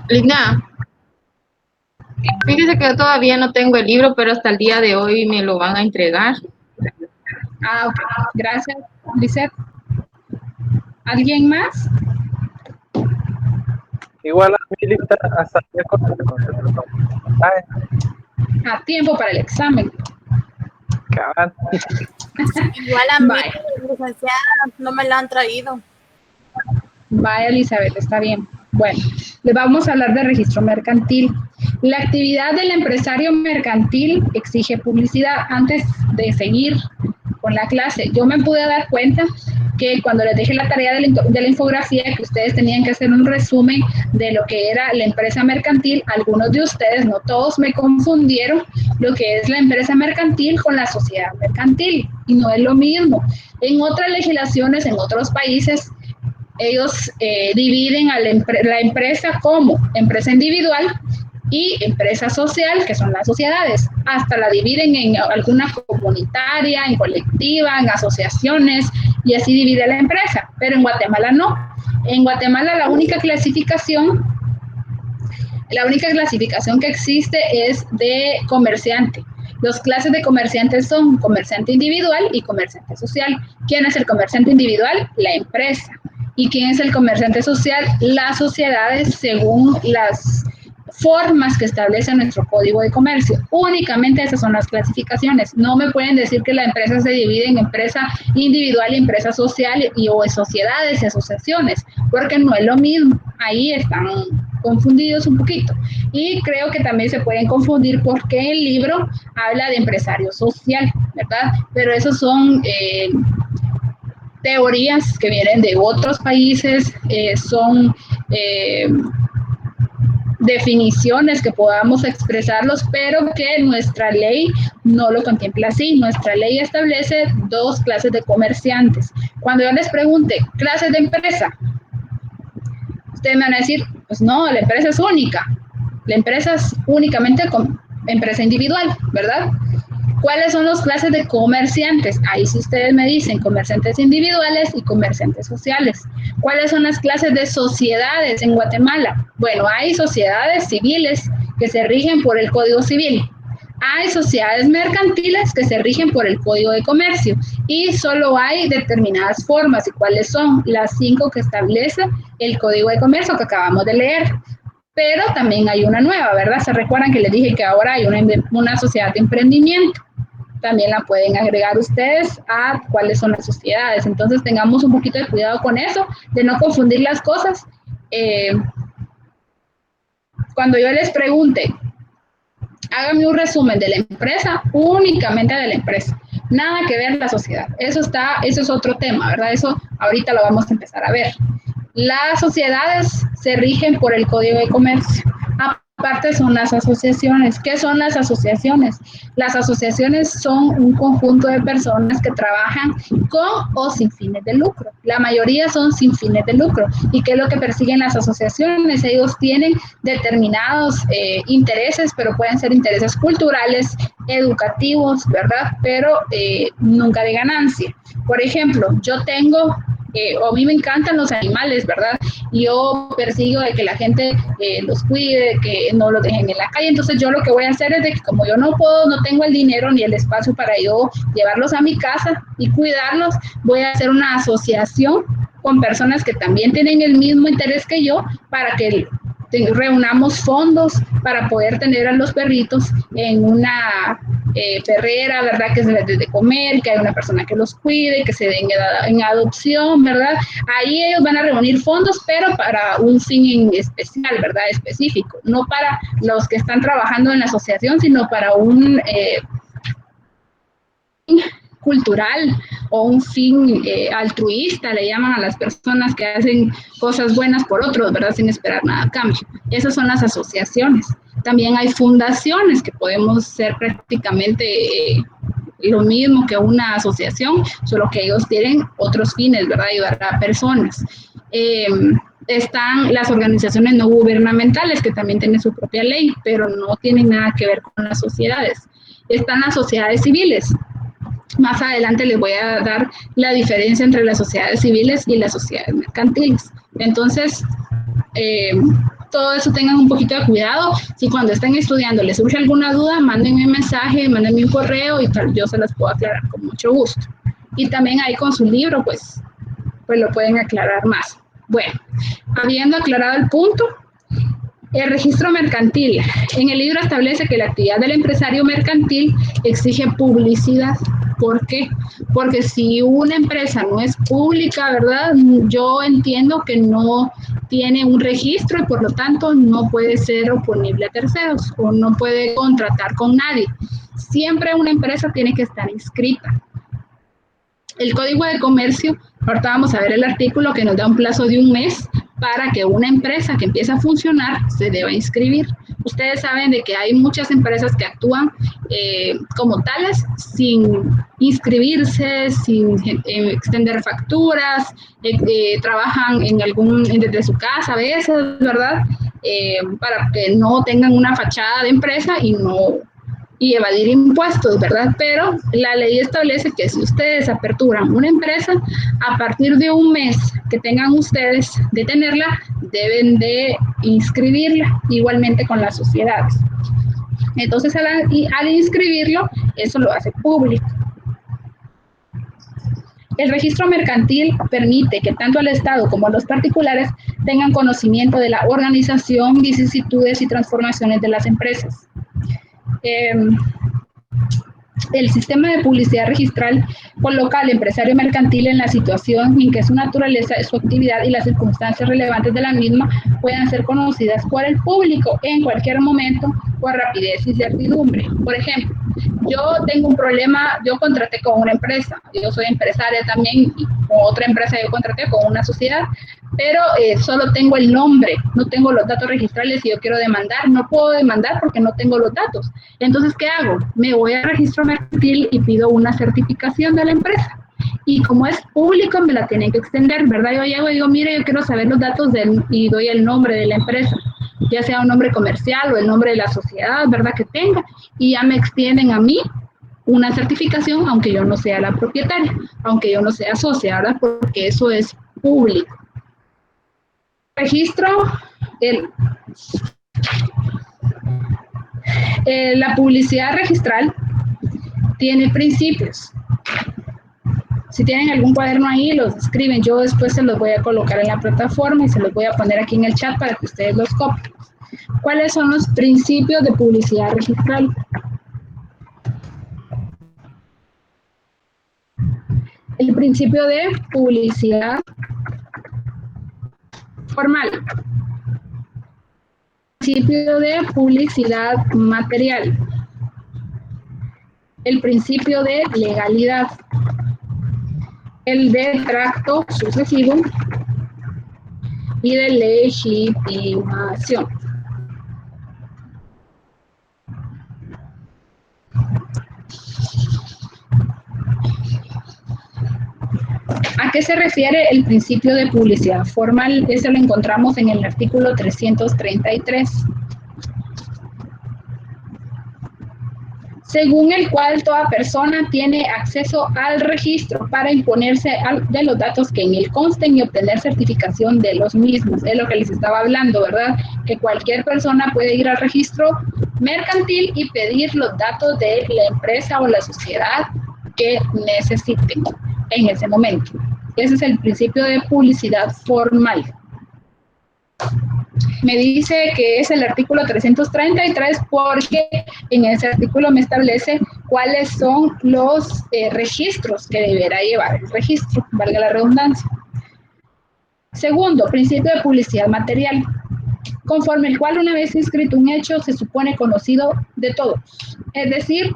Lina, fíjese que yo todavía no tengo el libro, pero hasta el día de hoy me lo van a entregar. Ah, ok. Gracias, Lisette. ¿Alguien más? Igual a mi lista hasta A tiempo para el examen. Cabal. Igual a mí, licenciada, no me la han traído. Vaya, Elizabeth, está bien. Bueno, le vamos a hablar de registro mercantil. La actividad del empresario mercantil exige publicidad. Antes de seguir con la clase, yo me pude dar cuenta que cuando les dejé la tarea de la infografía, que ustedes tenían que hacer un resumen de lo que era la empresa mercantil, algunos de ustedes, no todos, me confundieron lo que es la empresa mercantil con la sociedad mercantil, y no es lo mismo. En otras legislaciones, en otros países, ellos dividen a la empresa como empresa individual y empresa social, que son las sociedades. Hasta la dividen en alguna comunitaria, en colectiva, en asociaciones, y así divide la empresa. Pero en Guatemala no. En Guatemala la única clasificación que existe es de comerciante. Las clases de comerciantes son comerciante individual y comerciante social. ¿Quién es el comerciante individual? La empresa. ¿Y quién es el comerciante social? Las sociedades, según las formas que establece nuestro Código de Comercio. Únicamente esas son las clasificaciones. No me pueden decir que la empresa se divide en empresa individual y empresa social o en sociedades y asociaciones, porque no es lo mismo. Ahí están confundidos un poquito. Y creo que también se pueden confundir porque el libro habla de empresario social, ¿verdad? Pero esos son teorías que vienen de otros países, son definiciones que podamos expresarlos, pero que nuestra ley no lo contempla así. Nuestra ley establece 2 clases de comerciantes. Cuando yo les pregunte, ¿clases de empresa? Ustedes me van a decir, pues no, la empresa es única. La empresa es únicamente empresa individual, ¿verdad? ¿Cuáles son las clases de comerciantes? Ahí sí ustedes me dicen, comerciantes individuales y comerciantes sociales. ¿Cuáles son las clases de sociedades en Guatemala? Bueno, hay sociedades civiles que se rigen por el Código Civil. Hay sociedades mercantiles que se rigen por el Código de Comercio y solo hay determinadas formas. ¿Y cuáles son? Las 5 que establece el Código de Comercio que acabamos de leer. Pero también hay una nueva, ¿verdad? ¿Se recuerdan que les dije que ahora hay una sociedad de emprendimiento? También la pueden agregar ustedes a cuáles son las sociedades. Entonces tengamos un poquito de cuidado con eso, de no confundir las cosas. Cuando yo les pregunte, háganme un resumen de la empresa, únicamente de la empresa. Nada que ver la sociedad. Eso es otro tema, ¿verdad? Eso ahorita lo vamos a empezar a ver. Las sociedades se rigen por el Código de Comercio. Aparte son las asociaciones. ¿Qué son las asociaciones? Las asociaciones son un conjunto de personas que trabajan con o sin fines de lucro. La mayoría son sin fines de lucro. ¿Y qué es lo que persiguen las asociaciones? Ellos tienen determinados intereses, pero pueden ser intereses culturales, educativos, ¿verdad? Pero nunca de ganancia. Por ejemplo, yo tengo... a mí me encantan los animales, ¿verdad? Yo persigo de que la gente los cuide, que no los dejen en la calle. Entonces yo lo que voy a hacer es de que como yo no tengo el dinero ni el espacio para yo llevarlos a mi casa y cuidarlos, voy a hacer una asociación con personas que también tienen el mismo interés que yo para que reunamos fondos para poder tener a los perritos en una perrera, ¿verdad? Que se les dé de comer, que haya una persona que los cuide, que se den en adopción, ¿verdad? Ahí ellos van a reunir fondos, pero para un fin especial, ¿verdad? Específico, no para los que están trabajando en la asociación, sino para un cultural o un fin altruista, le llaman a las personas que hacen cosas buenas por otros, ¿verdad? Sin esperar nada a cambio. Esas son las asociaciones. También hay fundaciones que podemos ser prácticamente lo mismo que una asociación, solo que ellos tienen otros fines, ¿verdad? Ayudar a personas. Están las organizaciones no gubernamentales que también tienen su propia ley, pero no tienen nada que ver con las sociedades. Están las sociedades civiles. Más adelante les voy a dar la diferencia entre las sociedades civiles y las sociedades mercantiles. Entonces, todo eso tengan un poquito de cuidado. Si cuando estén estudiando les surge alguna duda, mándenme un mensaje, mándenme un correo y tal, yo se las puedo aclarar con mucho gusto. Y también ahí con su libro, pues lo pueden aclarar más. Bueno, habiendo aclarado el punto, el registro mercantil. En el libro establece que la actividad del empresario mercantil exige publicidad. ¿Por qué? Porque si una empresa no es pública, ¿verdad? Yo entiendo que no tiene un registro y por lo tanto no puede ser oponible a terceros o no puede contratar con nadie. Siempre una empresa tiene que estar inscrita. El Código de Comercio, ahorita vamos a ver el artículo que nos da un plazo de 1 mes para que una empresa que empiece a funcionar se deba inscribir. Ustedes saben de que hay muchas empresas que actúan como tales sin inscribirse, sin extender facturas, trabajan desde su casa a veces, ¿verdad? Para que no tengan una fachada de empresa y evadir impuestos, ¿verdad? Pero la ley establece que si ustedes aperturan una empresa, a partir de 1 mes que tengan ustedes de tenerla, deben de inscribirla, igualmente con las sociedades. Entonces, al inscribirlo, eso lo hace público. El registro mercantil permite que tanto el Estado como los particulares tengan conocimiento de la organización, vicisitudes y transformaciones de las empresas. El sistema de publicidad registral coloca al empresario mercantil en la situación en que su naturaleza, su actividad y las circunstancias relevantes de la misma puedan ser conocidas por el público en cualquier momento con rapidez y certidumbre. Por ejemplo, yo tengo un problema, yo contraté con una empresa, yo soy empresaria también y con otra empresa yo contraté con una sociedad, pero solo tengo el nombre, no tengo los datos registrales y yo quiero demandar, no puedo demandar porque no tengo los datos. Entonces, ¿qué hago? Me voy al registro mercantil y pido una certificación de la empresa. Y como es público, me la tienen que extender, ¿verdad? Yo llego y digo, mire, yo quiero saber los datos y doy el nombre de la empresa, ya sea un nombre comercial o el nombre de la sociedad, ¿verdad? Que tenga, y ya me extienden a mí una certificación, aunque yo no sea la propietaria, aunque yo no sea socia, ¿verdad? Porque eso es público. Registro, la publicidad registral tiene principios. Si tienen algún cuaderno ahí, los escriben. Yo después se los voy a colocar en la plataforma y se los voy a poner aquí en el chat para que ustedes los copien. ¿Cuáles son los principios de publicidad registral? El principio de publicidad formal. Principio de publicidad material. El principio de legalidad. El de tracto sucesivo y de legitimación. ¿A qué se refiere el principio de publicidad formal? Ese lo encontramos en el artículo 333. Según el cual toda persona tiene acceso al registro para imponerse de los datos que en él consten y obtener certificación de los mismos. Es lo que les estaba hablando, ¿verdad? Que cualquier persona puede ir al registro mercantil y pedir los datos de la empresa o la sociedad que necesiten en ese momento. Ese es el principio de publicidad formal. Me dice que es el artículo 333 porque en ese artículo me establece cuáles son los registros que deberá llevar el registro, valga la redundancia. Segundo, principio de publicidad material, conforme el cual una vez inscrito un hecho se supone conocido de todos. Es decir,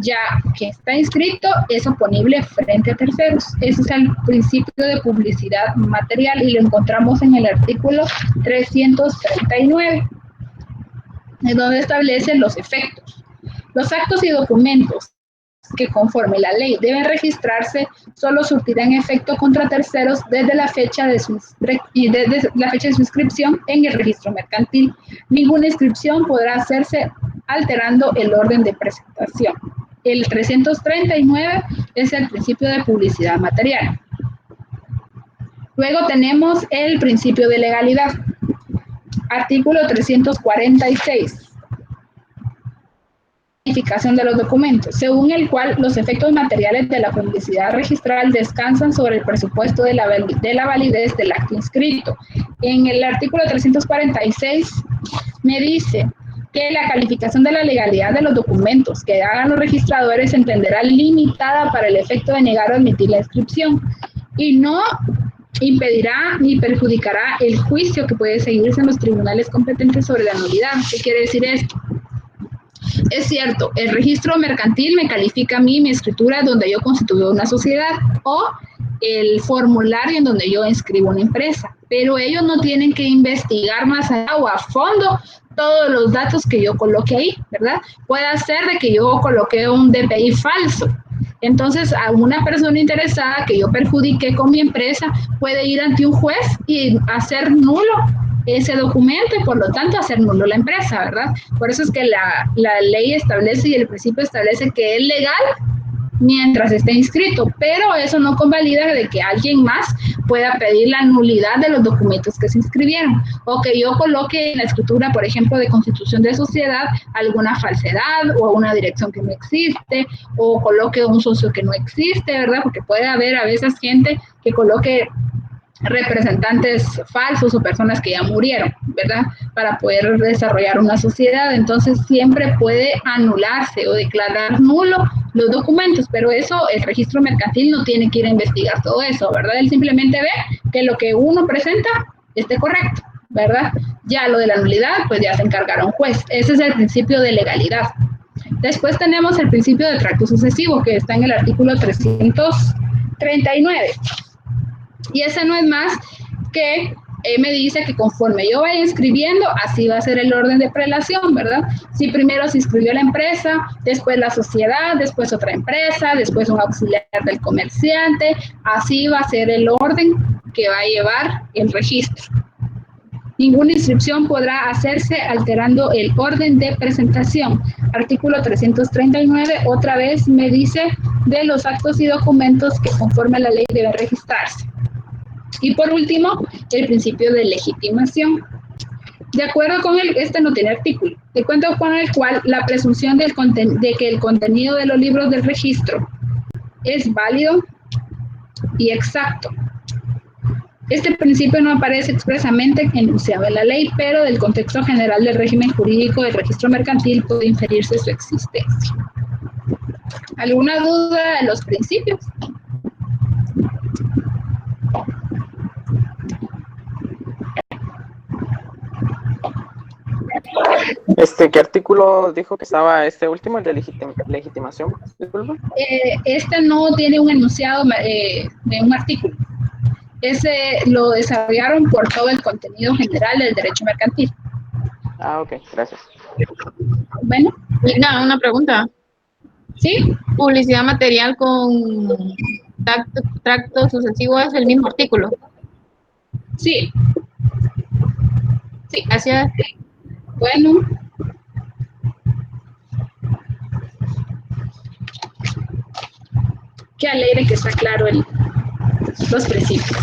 ya que está inscrito es oponible frente a terceros. Ese es el principio de publicidad material y lo encontramos en el artículo 339, en donde establecen los efectos. Los actos y documentos que conforme la ley deben registrarse solo surtirán efecto contra terceros desde la fecha de su inscripción en el registro mercantil. Ninguna inscripción podrá hacerse alterando el orden de presentación. El 339 es el principio de publicidad material. Luego tenemos el principio de legalidad. Artículo 346. Identificación de los documentos, según el cual los efectos materiales de la publicidad registral descansan sobre el presupuesto de la validez del acto inscrito. En el artículo 346 me dice que la calificación de la legalidad de los documentos que hagan los registradores se entenderá limitada para el efecto de negar o admitir la inscripción y no impedirá ni perjudicará el juicio que puede seguirse en los tribunales competentes sobre la nulidad. ¿Qué quiere decir esto? Es cierto, el registro mercantil me califica a mí mi escritura donde yo constituyo una sociedad o el formulario en donde yo inscribo una empresa, pero ellos no tienen que investigar más allá o a fondo todos los datos que yo coloque ahí, ¿verdad? Puede ser de que yo coloque un DPI falso. Entonces, a una persona interesada que yo perjudique con mi empresa puede ir ante un juez y hacer nulo ese documento y por lo tanto hacer nulo la empresa, ¿verdad? Por eso es que la ley establece y el principio establece que es legal mientras esté inscrito, pero eso no convalida de que alguien más pueda pedir la nulidad de los documentos que se inscribieron o que yo coloque en la escritura, por ejemplo, de constitución de sociedad alguna falsedad o una dirección que no existe o coloque un socio que no existe, ¿verdad? Porque puede haber a veces gente que coloque representantes falsos o personas que ya murieron, ¿verdad? Para poder desarrollar una sociedad. Entonces siempre puede anularse o declarar nulo los documentos, pero eso el registro mercantil no tiene que ir a investigar todo eso, ¿verdad? Él simplemente ve que lo que uno presenta esté correcto, ¿verdad? Ya lo de la nulidad, pues ya se encargará un juez. Ese es el principio de legalidad. Después tenemos el principio de tracto sucesivo, que está en el artículo 339. Y ese no es más que me dice que conforme yo vaya inscribiendo, así va a ser el orden de prelación, ¿verdad? Si primero se inscribió la empresa, después la sociedad, después otra empresa, después un auxiliar del comerciante, así va a ser el orden que va a llevar el registro. Ninguna inscripción podrá hacerse alterando el orden de presentación. Artículo 339, otra vez me dice de los actos y documentos que conforme a la ley deben registrarse. Y por último, el principio de legitimación. De acuerdo con este no tiene artículo, de acuerdo con el cual la presunción de que el contenido de los libros del registro es válido y exacto. Este principio no aparece expresamente enunciado en la ley, pero del contexto general del régimen jurídico del registro mercantil puede inferirse su existencia. ¿Alguna duda de los principios? ¿Qué artículo dijo que estaba este último, el de legitimación? Disculpa. Este no tiene un enunciado de un artículo. Ese lo desarrollaron por todo el contenido general del derecho mercantil. Ah, ok, gracias. Bueno. Mira, una pregunta. ¿Sí? Publicidad material con tracto sucesivo es el mismo artículo. Sí. Sí, gracias. Bueno. Qué alegre que está claro los principios.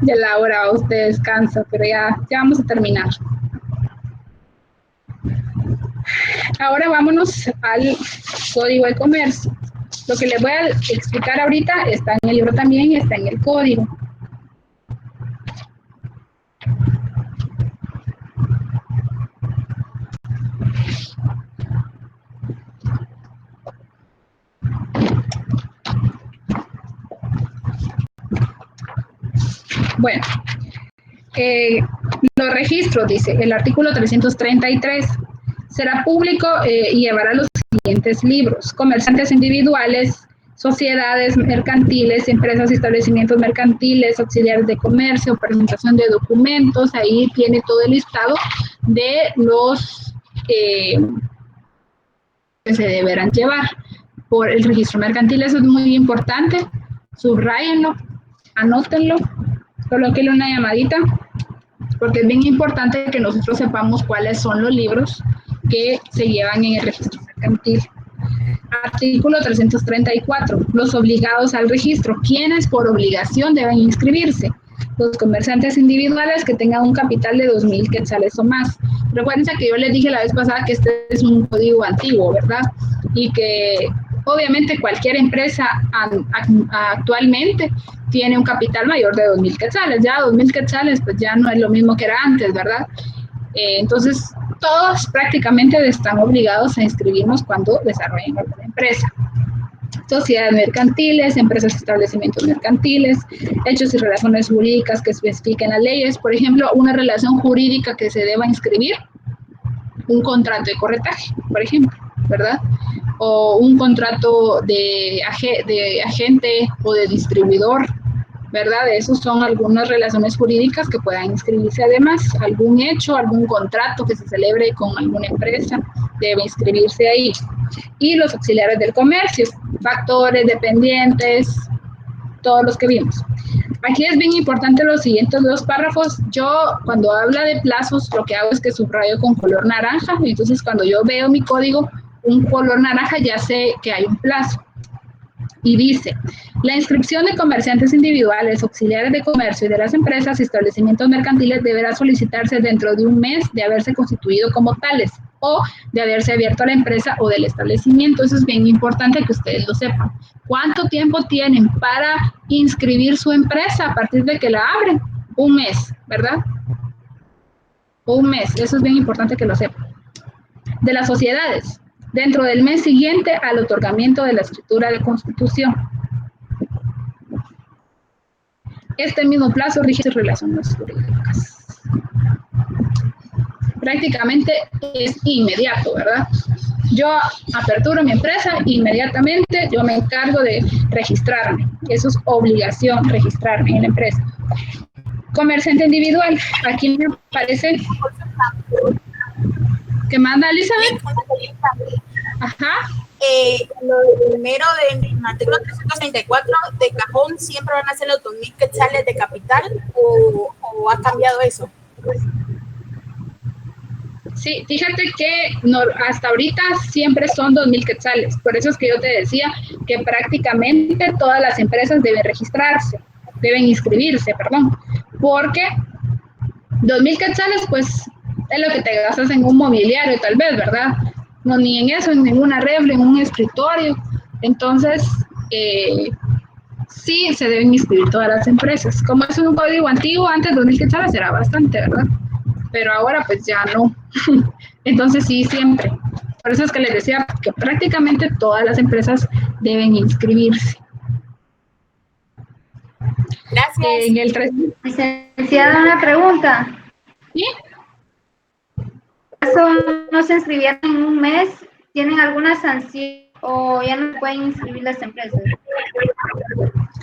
Ya la hora usted descansa, pero ya vamos a terminar. Ahora vámonos al Código de Comercio. Lo que les voy a explicar ahorita está en el libro también y está en el código. Bueno, los registros, dice el artículo 333, será público y llevará los siguientes libros: comerciantes individuales, sociedades mercantiles, empresas y establecimientos mercantiles, auxiliares de comercio, presentación de documentos. Ahí tiene todo el listado de los que se deberán llevar por el registro mercantil. Eso es muy importante, subráyenlo, anótenlo, colóquenle una llamadita, porque es bien importante que nosotros sepamos cuáles son los libros que se llevan en el registro mercantil. Artículo 334. Los obligados al registro. ¿Quiénes por obligación deben inscribirse? Los comerciantes individuales que tengan un capital de 2,000 quetzales o más. Recuerden que yo les dije la vez pasada que este es un código antiguo, ¿verdad? Y que obviamente cualquier empresa actualmente tiene un capital mayor de 2,000 quetzales. Ya 2,000 quetzales pues ya no es lo mismo que era antes, ¿verdad? Entonces todos prácticamente están obligados a inscribirnos cuando desarrollen alguna empresa. Sociedades mercantiles, empresas y establecimientos mercantiles, hechos y relaciones jurídicas que especifiquen las leyes. Por ejemplo, una relación jurídica que se deba inscribir, un contrato de corretaje, por ejemplo, ¿verdad? O un contrato de agente o de distribuidor, ¿verdad? Esos son algunas relaciones jurídicas que puedan inscribirse. Además, algún hecho, algún contrato que se celebre con alguna empresa debe inscribirse ahí. Y los auxiliares del comercio, factores, dependientes, todos los que vimos. Aquí es bien importante los siguientes dos párrafos. Yo, cuando habla de plazos, lo que hago es que subrayo con color naranja. Entonces, cuando yo veo mi código, un color naranja, ya sé que hay un plazo. Y dice, la inscripción de comerciantes individuales, auxiliares de comercio y de las empresas y establecimientos mercantiles deberá solicitarse dentro de un mes de haberse constituido como tales o de haberse abierto a la empresa o del establecimiento. Eso es bien importante que ustedes lo sepan. ¿Cuánto tiempo tienen para inscribir su empresa a partir de que la abren? Un mes, ¿verdad? Un mes, eso es bien importante que lo sepan. De las sociedades, dentro del mes siguiente al otorgamiento de la escritura de constitución. Este mismo plazo rige sus relaciones jurídicas. Prácticamente es inmediato, ¿verdad? Yo aperturo mi empresa, inmediatamente yo me encargo de registrarme. Eso es obligación, registrarme en la empresa. Comerciante individual, aquí me aparece que manda Elizabeth. Ajá. Lo primero del artículo 334 de cajón siempre van a ser los 2.000 quetzales de capital o ha cambiado eso. Sí, fíjate que hasta ahorita siempre son 2.000 quetzales. Por eso es que yo te decía que prácticamente todas las empresas deben registrarse, deben inscribirse, perdón, porque 2.000 quetzales, pues, es lo que te gastas en un mobiliario, tal vez, ¿verdad? No, ni en eso, en una refri, en un escritorio. Entonces, sí se deben inscribir todas las empresas. Como es un código antiguo, antes 2.000 quetzales era bastante, ¿verdad? Pero ahora pues ya no. Entonces sí, siempre. Por eso es que les decía que prácticamente todas las empresas deben inscribirse. Gracias. En el Licenciada, una pregunta. ¿Sí? ¿Eso no se inscribieron en un mes? ¿Tienen alguna sanción o ya no pueden inscribir las empresas?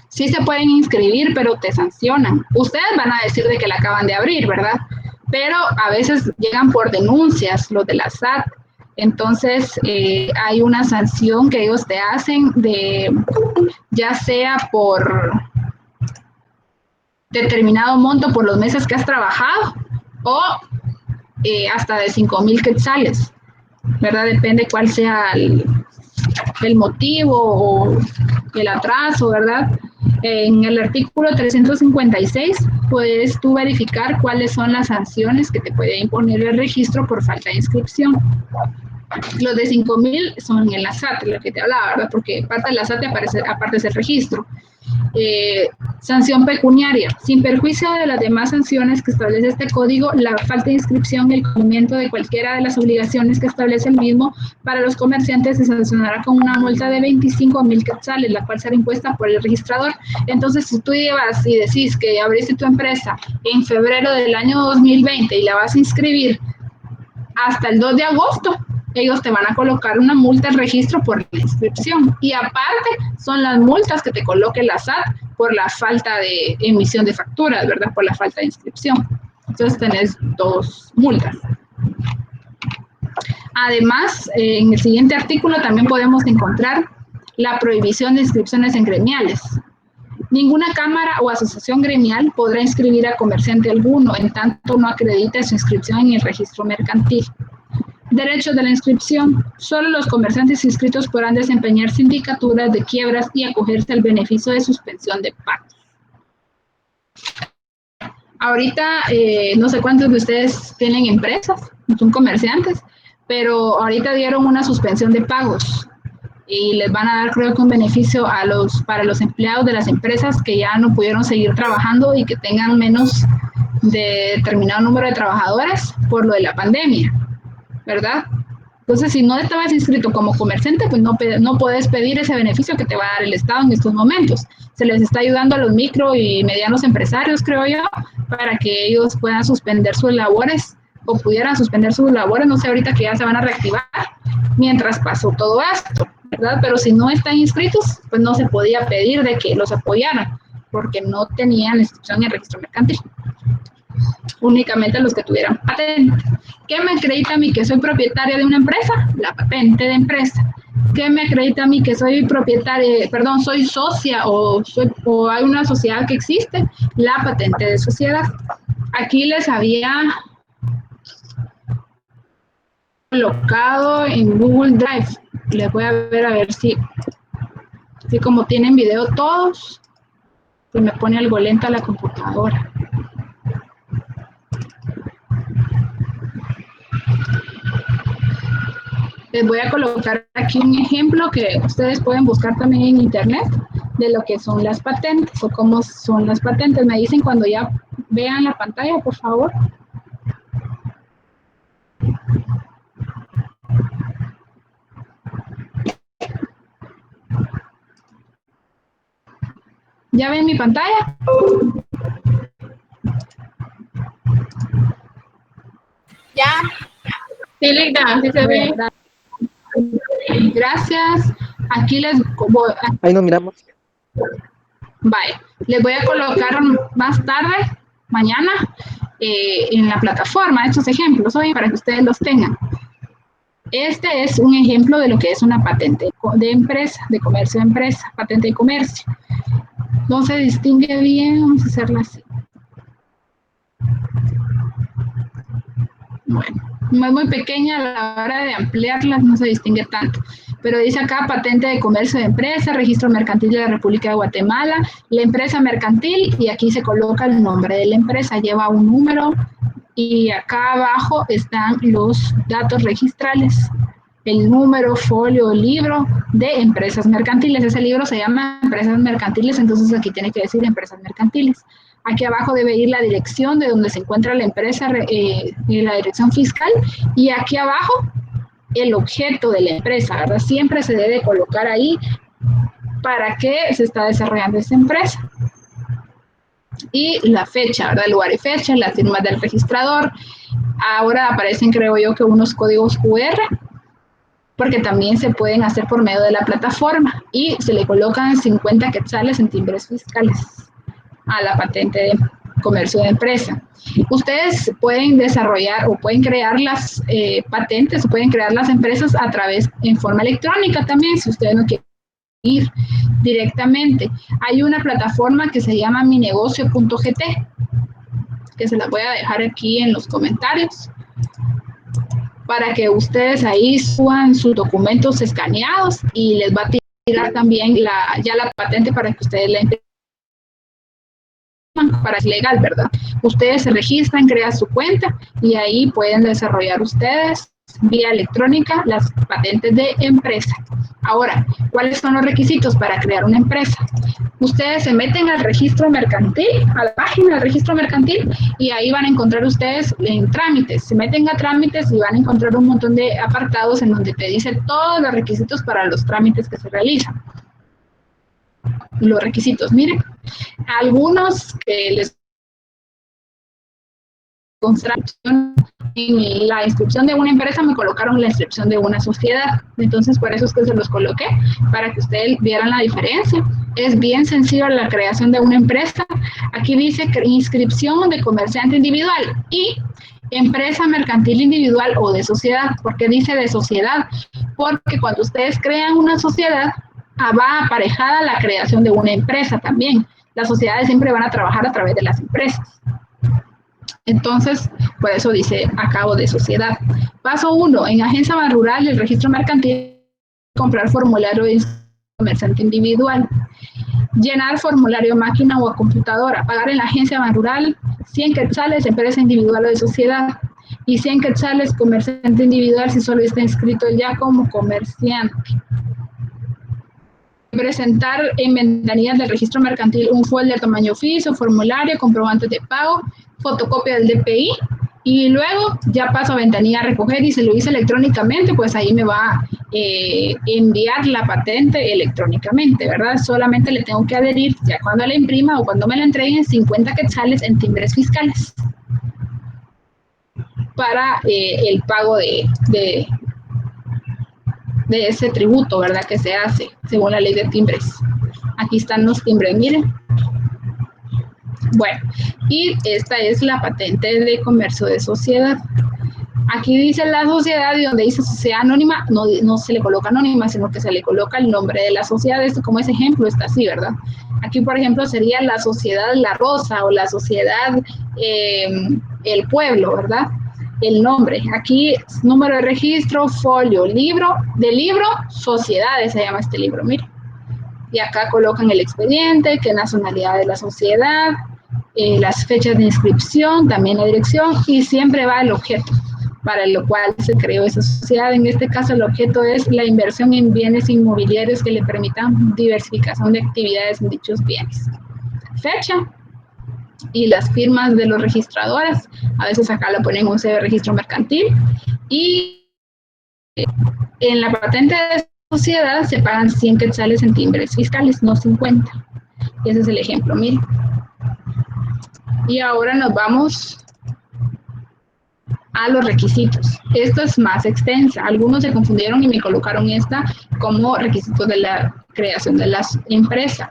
Sí se pueden inscribir, pero te sancionan. Ustedes van a decir de que la acaban de abrir, ¿verdad? Pero a veces llegan por denuncias, los de la SAT. Entonces, hay una sanción que ellos te hacen de, ya sea por determinado monto por los meses que has trabajado o hasta de 5.000 quetzales, ¿verdad? Depende cuál sea el motivo o el atraso, ¿verdad? En el artículo 356 puedes tú verificar cuáles son las sanciones que te puede imponer el registro por falta de inscripción. Los de 5.000 son en la SAT, lo que te hablaba, ¿verdad? Porque parte de la SAT aparte es el registro. Sanción pecuniaria. Sin perjuicio de las demás sanciones que establece este código, la falta de inscripción y el cumplimiento de cualquiera de las obligaciones que establece el mismo para los comerciantes se sancionará con una multa de 25.000 quetzales, la cual será impuesta por el registrador. Entonces, si tú llevas y decís que abriste tu empresa en febrero del año 2020 y la vas a inscribir hasta el 2 de agosto, ellos te van a colocar una multa al registro por la inscripción. Y aparte, son las multas que te coloque la SAT por la falta de emisión de facturas, ¿verdad? Por la falta de inscripción. Entonces, tenés 2 multas. Además, en el siguiente artículo también podemos encontrar la prohibición de inscripciones en gremiales. Ninguna cámara o asociación gremial podrá inscribir a comerciante alguno en tanto no acredite su inscripción en el registro mercantil. Derechos de la inscripción. Solo los comerciantes inscritos podrán desempeñar sindicaturas de quiebras y acogerse al beneficio de suspensión de pagos. Ahorita, no sé cuántos de ustedes tienen empresas, son comerciantes, pero ahorita dieron una suspensión de pagos y les van a dar, creo que un beneficio para los empleados de las empresas que ya no pudieron seguir trabajando y que tengan menos de determinado número de trabajadores por lo de la pandemia, ¿verdad? Entonces, si no estabas inscrito como comerciante, pues no puedes pedir ese beneficio que te va a dar el Estado en estos momentos. Se les está ayudando a los micro y medianos empresarios, creo yo, para que ellos puedan suspender sus labores o pudieran suspender sus labores, no sé, ahorita que ya se van a reactivar, mientras pasó todo esto, ¿verdad? Pero si no están inscritos, pues no se podía pedir de que los apoyaran, porque no tenían la inscripción en el registro mercantil. Únicamente los que tuvieran patente. ¿Qué me acredita a mí que soy propietaria de una empresa? La patente de empresa. ¿Qué me acredita a mí que soy propietaria, soy socia o hay una sociedad que existe? La patente de sociedad. Aquí les había colocado en Google Drive. Les voy a ver si como tienen video todos, pues me pone algo lenta la computadora. Les voy a colocar aquí un ejemplo que ustedes pueden buscar también en internet de lo que son las patentes o cómo son las patentes. Me dicen cuando ya vean la pantalla, por favor. ¿Ya ven mi pantalla? Ya. Sí, Linda, sí se ve. Gracias. Aquí ahí nos miramos. Vaya, les voy a colocar más tarde, mañana, en la plataforma estos ejemplos hoy para que ustedes los tengan. Este es un ejemplo de lo que es una patente de empresa, de comercio de empresa, patente de comercio. No se distingue bien, vamos a hacerla así. Bueno, es muy pequeña a la hora de ampliarlas, no se distingue tanto. Pero dice acá patente de comercio de empresa, registro mercantil de la República de Guatemala, la empresa mercantil, y aquí se coloca el nombre de la empresa, lleva un número, y acá abajo están los datos registrales, el número, folio, libro de empresas mercantiles. Ese libro se llama Empresas Mercantiles, entonces aquí tiene que decir Empresas Mercantiles. Aquí abajo debe ir la dirección de donde se encuentra la empresa, la dirección fiscal, y aquí abajo el objeto de la empresa, ¿verdad? Siempre se debe colocar ahí para qué se está desarrollando esta empresa. Y la fecha, ¿verdad? El lugar y fecha, las firmas del registrador. Ahora aparecen, creo yo, que unos códigos QR, porque también se pueden hacer por medio de la plataforma, y se le colocan 50 quetzales en timbres fiscales a la patente de comercio de empresa. Ustedes pueden desarrollar o pueden crear las patentes, o pueden crear las empresas a través, en forma electrónica también, si ustedes no quieren ir directamente. Hay una plataforma que se llama minegocio.gt, que se la voy a dejar aquí en los comentarios, para que ustedes ahí suban sus documentos escaneados, y les va a tirar también ya la patente para que ustedes la impriman, para que es legal, ¿verdad? Ustedes se registran, crean su cuenta, y ahí pueden desarrollar ustedes vía electrónica las patentes de empresa. Ahora, ¿cuáles son los requisitos para crear una empresa? Ustedes se meten al registro mercantil, a la página del registro mercantil, y ahí van a encontrar ustedes en trámites. Se meten a trámites y van a encontrar un montón de apartados en donde te dice todos los requisitos para los trámites que se realizan. Los requisitos, miren, algunos que les construcción, en la inscripción de una empresa me colocaron la inscripción de una sociedad, entonces por eso es que se los coloqué, para que ustedes vieran la diferencia. Es bien sencillo la creación de una empresa. Aquí dice inscripción de comerciante individual y empresa mercantil individual o de sociedad. ¿Por qué dice de sociedad? Porque cuando ustedes crean una sociedad, va aparejada la creación de una empresa también. Las sociedades siempre van a trabajar a través de las empresas. Entonces, por eso dice a cabo de sociedad. Paso 1. En agencia rural del registro mercantil, comprar formulario de comerciante individual. Llenar formulario máquina o a computadora. Pagar en la agencia rural 100 quetzales, empresa individual o de sociedad. Y 100 quetzales, comerciante individual, si solo está inscrito ya como comerciante. Presentar en ventanillas del registro mercantil un folder tamaño oficio, formulario, comprobantes de pago, fotocopia del DPI, y luego ya paso a ventanilla a recoger, y si lo hice electrónicamente, pues ahí me va a enviar la patente electrónicamente, ¿verdad? Solamente le tengo que adherir, ya cuando la imprima o cuando me la entreguen, 50 quetzales en timbres fiscales para el pago de ese tributo, ¿verdad? Que se hace según la ley de timbres. Aquí están los timbres, miren. Bueno, y esta es la patente de comercio de sociedad. Aquí dice la sociedad, y donde dice sociedad anónima, no se le coloca anónima, sino que se le coloca el nombre de la sociedad. Esto como ese ejemplo está así, ¿verdad? Aquí, por ejemplo, sería la sociedad La Rosa o la sociedad El Pueblo, ¿verdad? El nombre. Aquí, número de registro, folio, libro, sociedades se llama este libro, mire. Y acá colocan el expediente, qué nacionalidad de la sociedad, las fechas de inscripción, también la dirección, y siempre va el objeto para lo cual se creó esa sociedad. En este caso, el objeto es la inversión en bienes inmobiliarios que le permitan diversificación de actividades en dichos bienes. Fecha y las firmas de los registradores. A veces acá le ponen un C de registro mercantil. Y en la patente de sociedad se pagan 100 quetzales en timbres fiscales, no 50. Ese es el ejemplo, miren. Y ahora nos vamos a los requisitos. Esto es más extensa. Algunos se confundieron y me colocaron esta como requisitos de la creación de la empresa.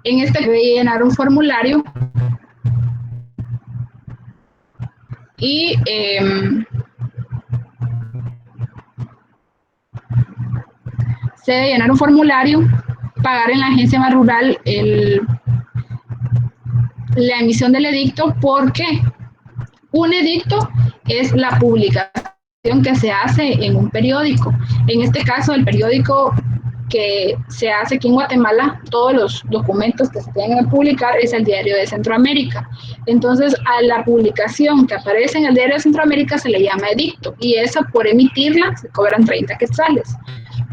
En este debe llenar un formulario y se debe llenar un formulario, pagar en la agencia más rural la emisión del edicto, porque un edicto es la publicación que se hace en un periódico. En este caso, el periódico que se hace aquí en Guatemala, todos los documentos que se tienen que publicar es el Diario de Centroamérica. Entonces, a la publicación que aparece en el Diario de Centroamérica se le llama edicto, y esa por emitirla se cobran 30 quetzales.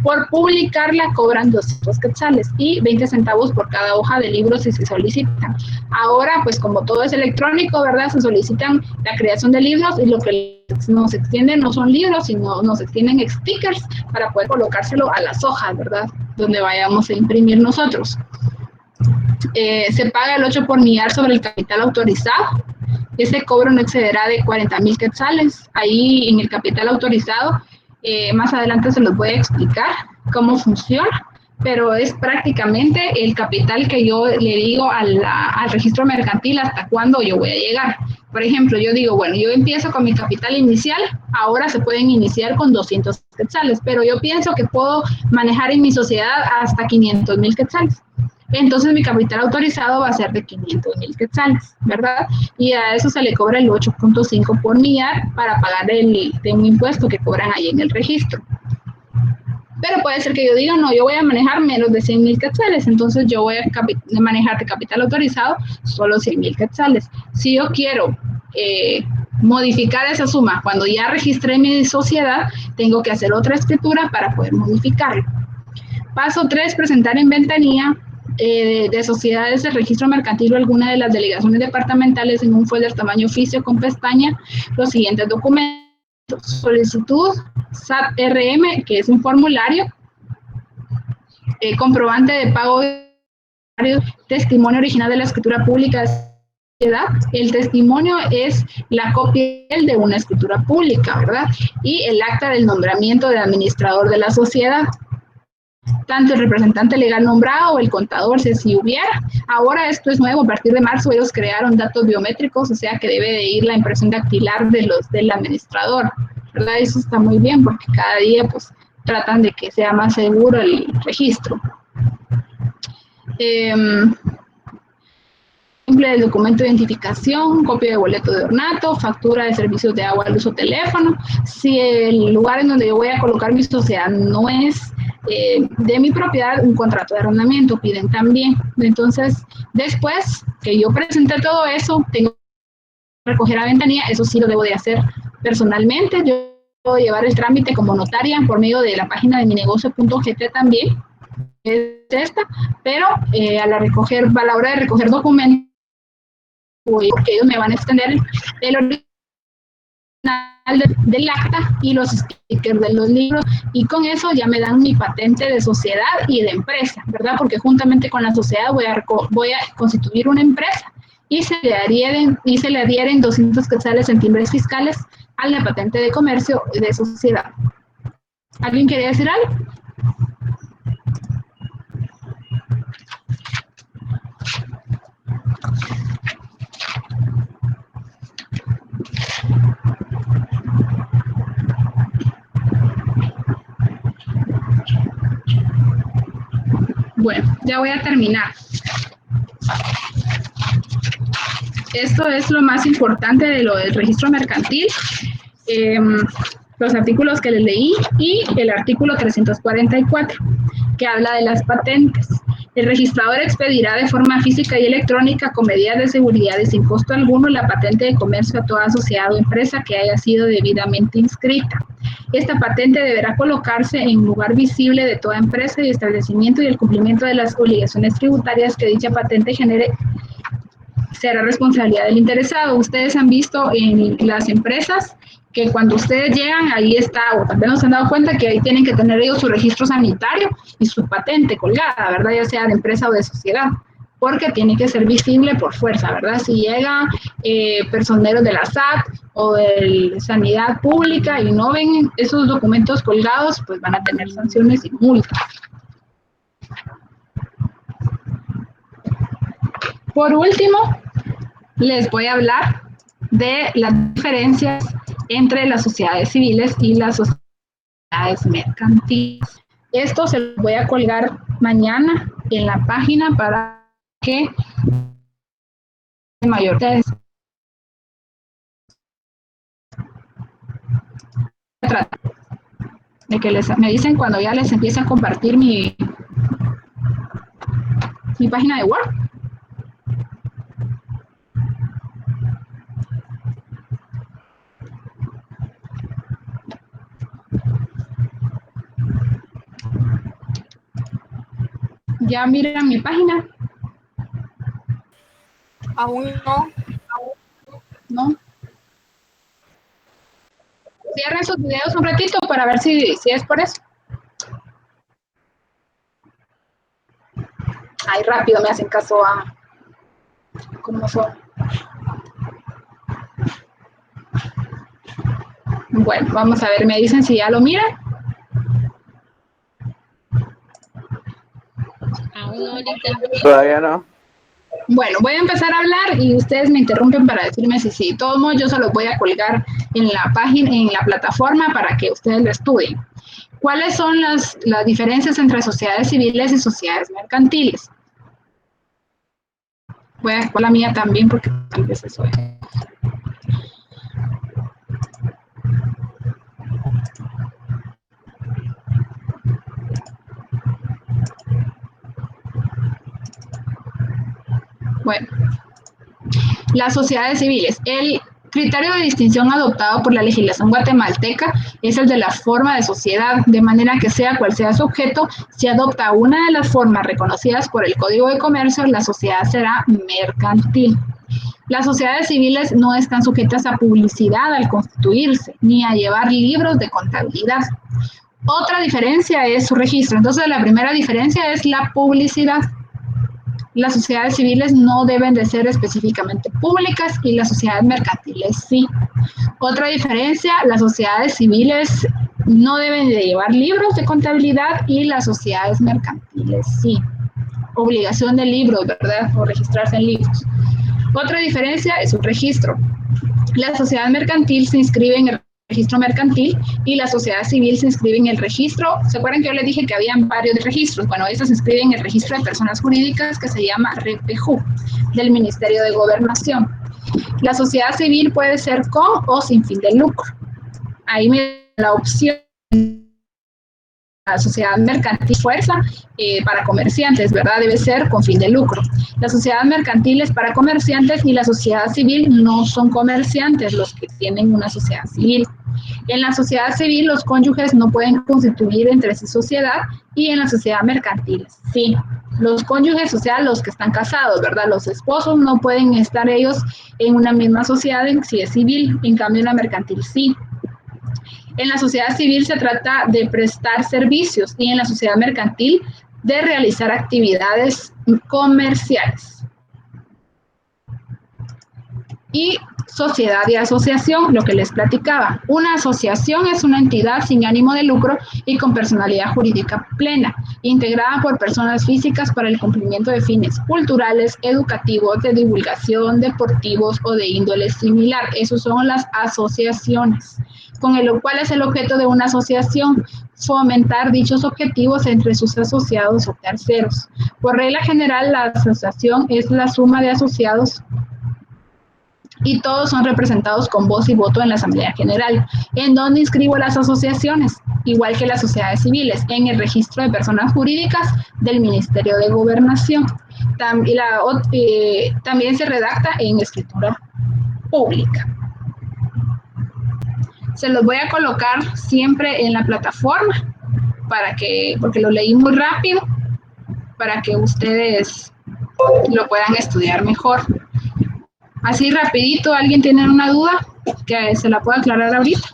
Por publicarla cobran 200 quetzales y 20 centavos por cada hoja de libro si se solicitan. Ahora, pues como todo es electrónico, ¿verdad? Se solicitan la creación de libros, y lo que nos extienden no son libros, sino nos extienden stickers para poder colocárselo a las hojas, ¿verdad? Donde vayamos a imprimir nosotros. Se paga el 8 por millar sobre el capital autorizado. Ese cobro no excederá de 40,000 quetzales. Ahí en el capital autorizado, más adelante se los voy a explicar cómo funciona, pero es prácticamente el capital que yo le digo al registro mercantil hasta cuándo yo voy a llegar. Por ejemplo, yo digo, bueno, yo empiezo con mi capital inicial, ahora se pueden iniciar con 200 quetzales, pero yo pienso que puedo manejar en mi sociedad hasta 500,000 quetzales. Entonces mi capital autorizado va a ser de 500,000 quetzales, ¿verdad? Y a eso se le cobra el 8.5 por millar para pagar de un impuesto que cobran ahí en el registro. Pero puede ser que yo diga, no, yo voy a manejar menos de 100,000 quetzales, entonces yo voy a manejar de capital autorizado solo 100,000 quetzales. Si yo quiero modificar esa suma, cuando ya registré mi sociedad, tengo que hacer otra escritura para poder modificarlo. Paso 3, presentar en ventanilla de sociedades del registro mercantil o alguna de las delegaciones departamentales en un folder tamaño oficio con pestaña los siguientes documentos: solicitud SAT-RM, que es un formulario, comprobante de pago, testimonio original de la escritura pública de sociedad. El testimonio es la copia de una escritura pública, ¿verdad? Y el acta del nombramiento de administrador de la sociedad. Tanto el representante legal nombrado o el contador, si hubiera. Ahora esto es nuevo, a partir de marzo ellos crearon datos biométricos, o sea que debe de ir la impresión dactilar del administrador, ¿verdad? Eso está muy bien porque cada día pues tratan de que sea más seguro el registro. El documento de identificación, copia de boleto de ornato, factura de servicios de agua, luz o teléfono. Si el lugar en donde yo voy a colocar mi sociedad no es de mi propiedad, un contrato de arrendamiento piden también. Entonces, después que yo presenté todo eso, tengo que recoger a ventanilla. Eso sí lo debo de hacer personalmente. Yo puedo llevar el trámite como notaria por medio de la página de minegocio.gt también, es esta, pero a la hora de recoger documentos, porque ellos me van a extender el original del acta y los stickers de los libros, y con eso ya me dan mi patente de sociedad y de empresa, ¿verdad? Porque juntamente con la sociedad voy a constituir una empresa y se le adhieren 200 quetzales en timbres fiscales a la patente de comercio de sociedad. ¿Alguien quería decir algo? Bueno, ya voy a terminar. Esto es lo más importante de lo del registro mercantil. Los artículos que les leí y el artículo 344, que habla de las patentes. El registrador expedirá de forma física y electrónica con medidas de seguridad y sin costo alguno la patente de comercio a toda sociedad o empresa que haya sido debidamente inscrita. Esta patente deberá colocarse en un lugar visible de toda empresa y establecimiento, y el cumplimiento de las obligaciones tributarias que dicha patente genere será responsabilidad del interesado. Ustedes han visto en las empresas que cuando ustedes llegan, ahí está, o tal vez no se han dado cuenta que ahí tienen que tener ellos su registro sanitario y su patente colgada, ¿verdad? Ya sea de empresa o de sociedad. porque tiene que ser visible por fuerza, ¿verdad? Si llega personeros de la SAT o de Sanidad Pública y no ven esos documentos colgados, pues van a tener sanciones y multas. Por último, les voy a hablar de las diferencias entre las sociedades civiles y las sociedades mercantiles. Esto se lo voy a colgar mañana en la página para que mayor de que me dicen cuando ya les empiece a compartir mi página de Word. ¿Ya miran mi página? Aún no. ¿No? Cierren sus videos un ratito para ver si es por eso. Ay, rápido me hacen caso a cómo son. Bueno, vamos a ver, me dicen si ya lo miran. Aún no, ahorita. Todavía no. Bueno, voy a empezar a hablar y ustedes me interrumpen para decirme si sí. De todos modos, yo se los voy a colgar en la página, en la plataforma para que ustedes lo estudien. ¿Cuáles son las diferencias entre sociedades civiles y sociedades mercantiles? Voy a dejar la mía también porque tal vez eso es. Bueno, las sociedades civiles. El criterio de distinción adoptado por la legislación guatemalteca es el de la forma de sociedad, de manera que sea cual sea su objeto, si adopta una de las formas reconocidas por el Código de Comercio, la sociedad será mercantil. Las sociedades civiles no están sujetas a publicidad al constituirse, ni a llevar libros de contabilidad. Otra diferencia es su registro. Entonces, la primera diferencia es la publicidad. Las sociedades civiles no deben de ser específicamente públicas y las sociedades mercantiles sí. Otra diferencia, las sociedades civiles no deben de llevar libros de contabilidad y las sociedades mercantiles sí. Obligación de libros, ¿verdad? O registrarse en libros. Otra diferencia es un registro. La sociedad mercantil se inscribe en el registro mercantil y la sociedad civil se inscribe en el registro. ¿Se acuerdan que yo les dije que habían varios registros? Bueno, esta se inscribe en el registro de personas jurídicas que se llama REPEJU, del Ministerio de Gobernación. La sociedad civil puede ser con o sin fin de lucro. Ahí me da la opción. La sociedad mercantil fuerza para comerciantes, ¿verdad? Debe ser con fin de lucro. La sociedad mercantil es para comerciantes y la sociedad civil no son comerciantes los que tienen una sociedad civil. En la sociedad civil los cónyuges no pueden constituir entre sí sociedad y en la sociedad mercantil sí. Los cónyuges, o sea, los que están casados, ¿verdad? Los esposos no pueden estar ellos en una misma sociedad si es civil, en cambio en la mercantil sí. En la sociedad civil se trata de prestar servicios y en la sociedad mercantil de realizar actividades comerciales. Y sociedad y asociación, lo que les platicaba. Una asociación es una entidad sin ánimo de lucro y con personalidad jurídica plena, integrada por personas físicas para el cumplimiento de fines culturales, educativos, de divulgación, deportivos o de índole similar. Esas son las asociaciones. ¿Cuál es el objeto de una asociación? Fomentar dichos objetivos entre sus asociados o terceros. Por regla general, la asociación es la suma de asociados y todos son representados con voz y voto en la Asamblea General. ¿En dónde inscribo las asociaciones? Igual que las sociedades civiles, en el registro de personas jurídicas del Ministerio de Gobernación. También se redacta en escritura pública. Se los voy a colocar siempre en la plataforma porque lo leí muy rápido, para que ustedes lo puedan estudiar mejor. Así rapidito, ¿alguien tiene una duda que se la pueda aclarar ahorita?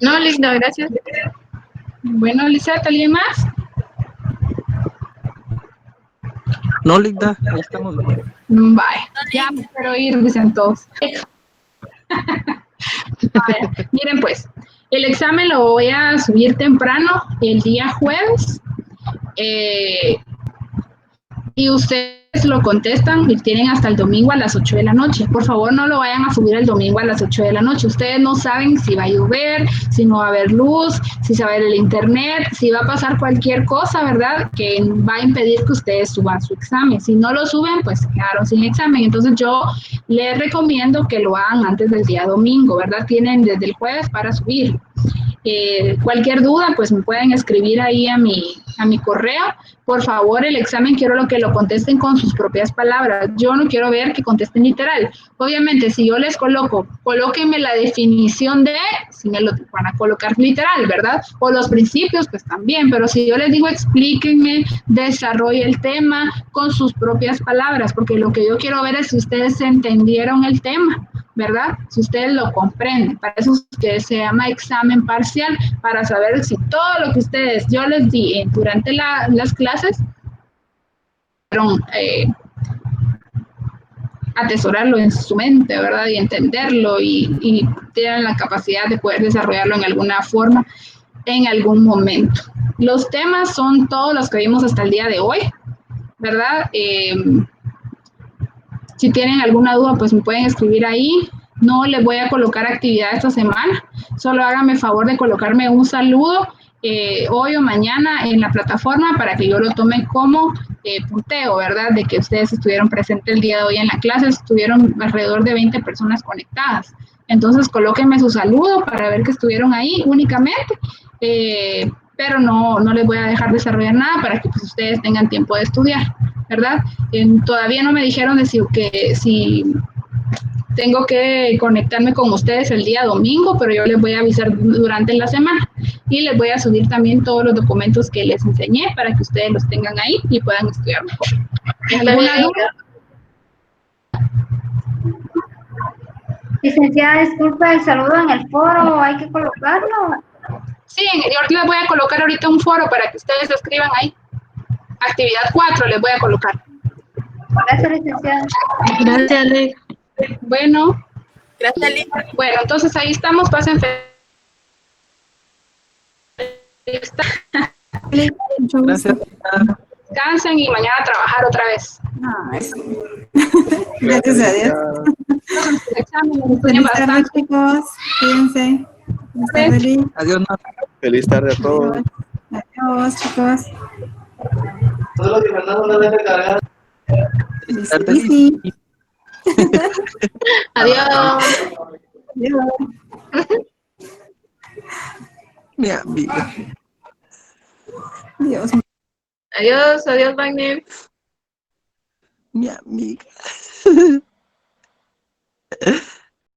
No, Linda, gracias. Bueno, Lisette, ¿alguien más? No, Linda, ahí estamos bien. Bye. Ya me quiero ir, dicen todos. Vaya, miren pues, el examen lo voy a subir temprano el día jueves. Y ustedes lo contestan y tienen hasta el domingo a las 8 de la noche. Por favor, no lo vayan a subir el domingo a las 8 de la noche. Ustedes no saben si va a llover, si no va a haber luz, si se va a ver el internet, si va a pasar cualquier cosa, ¿verdad? Que va a impedir que ustedes suban su examen. Si no lo suben, pues quedaron sin examen. Entonces yo les recomiendo que lo hagan antes del día domingo, ¿verdad? Tienen desde el jueves para subir. Cualquier duda, pues me pueden escribir ahí a mi correo. Por favor, el examen quiero que lo contesten con sus propias palabras. Yo no quiero ver que contesten literal. Obviamente, si yo les colóquenme la definición de, si me lo van a colocar literal, ¿verdad? O los principios, pues también. Pero si yo les digo, explíquenme, desarrolle el tema con sus propias palabras, porque lo que yo quiero ver es si ustedes entendieron el tema, ¿verdad? Si ustedes lo comprenden. Para eso es que se llama examen parcial, para saber si todo lo que yo les di durante las clases fueron atesorarlo en su mente, ¿verdad? Y entenderlo y tienen la capacidad de poder desarrollarlo en alguna forma en algún momento. Los temas son todos los que vimos hasta el día de hoy, ¿verdad? Si tienen alguna duda, pues me pueden escribir ahí. No les voy a colocar actividad esta semana. Solo háganme favor de colocarme un saludo hoy o mañana en la plataforma para que yo lo tome como punteo, ¿verdad? De que ustedes estuvieron presentes el día de hoy en la clase. Estuvieron alrededor de 20 personas conectadas. Entonces, colóquenme su saludo para ver que estuvieron ahí únicamente. Pero no les voy a dejar desarrollar nada para que pues, ustedes tengan tiempo de estudiar, ¿verdad? Todavía no me dijeron de si tengo que conectarme con ustedes el día domingo, pero yo les voy a avisar durante la semana y les voy a subir también todos los documentos que les enseñé para que ustedes los tengan ahí y puedan estudiar mejor. ¿Alguna duda? Licenciada, disculpa, el saludo en el foro, ¿hay que colocarlo? Sí, yo les voy a colocar ahorita un foro para que ustedes escriban ahí. Actividad 4 les voy a colocar. Gracias, licenciada. Gracias, Ale. Bueno. Gracias, Ale. Bueno, entonces ahí estamos, pasen Gracias. Descansen y mañana a trabajar otra vez. Gracias a Dios. Feliz tarde, chicos. Cuídense. Adiós, Nat. Feliz tarde a todos. Adiós, chicos. Todo lo que mandamos no debe cargar. Feliz tarde. Sí. Adiós. Adiós. Mi amiga. Dios. Adiós, Wagner. Mi amiga.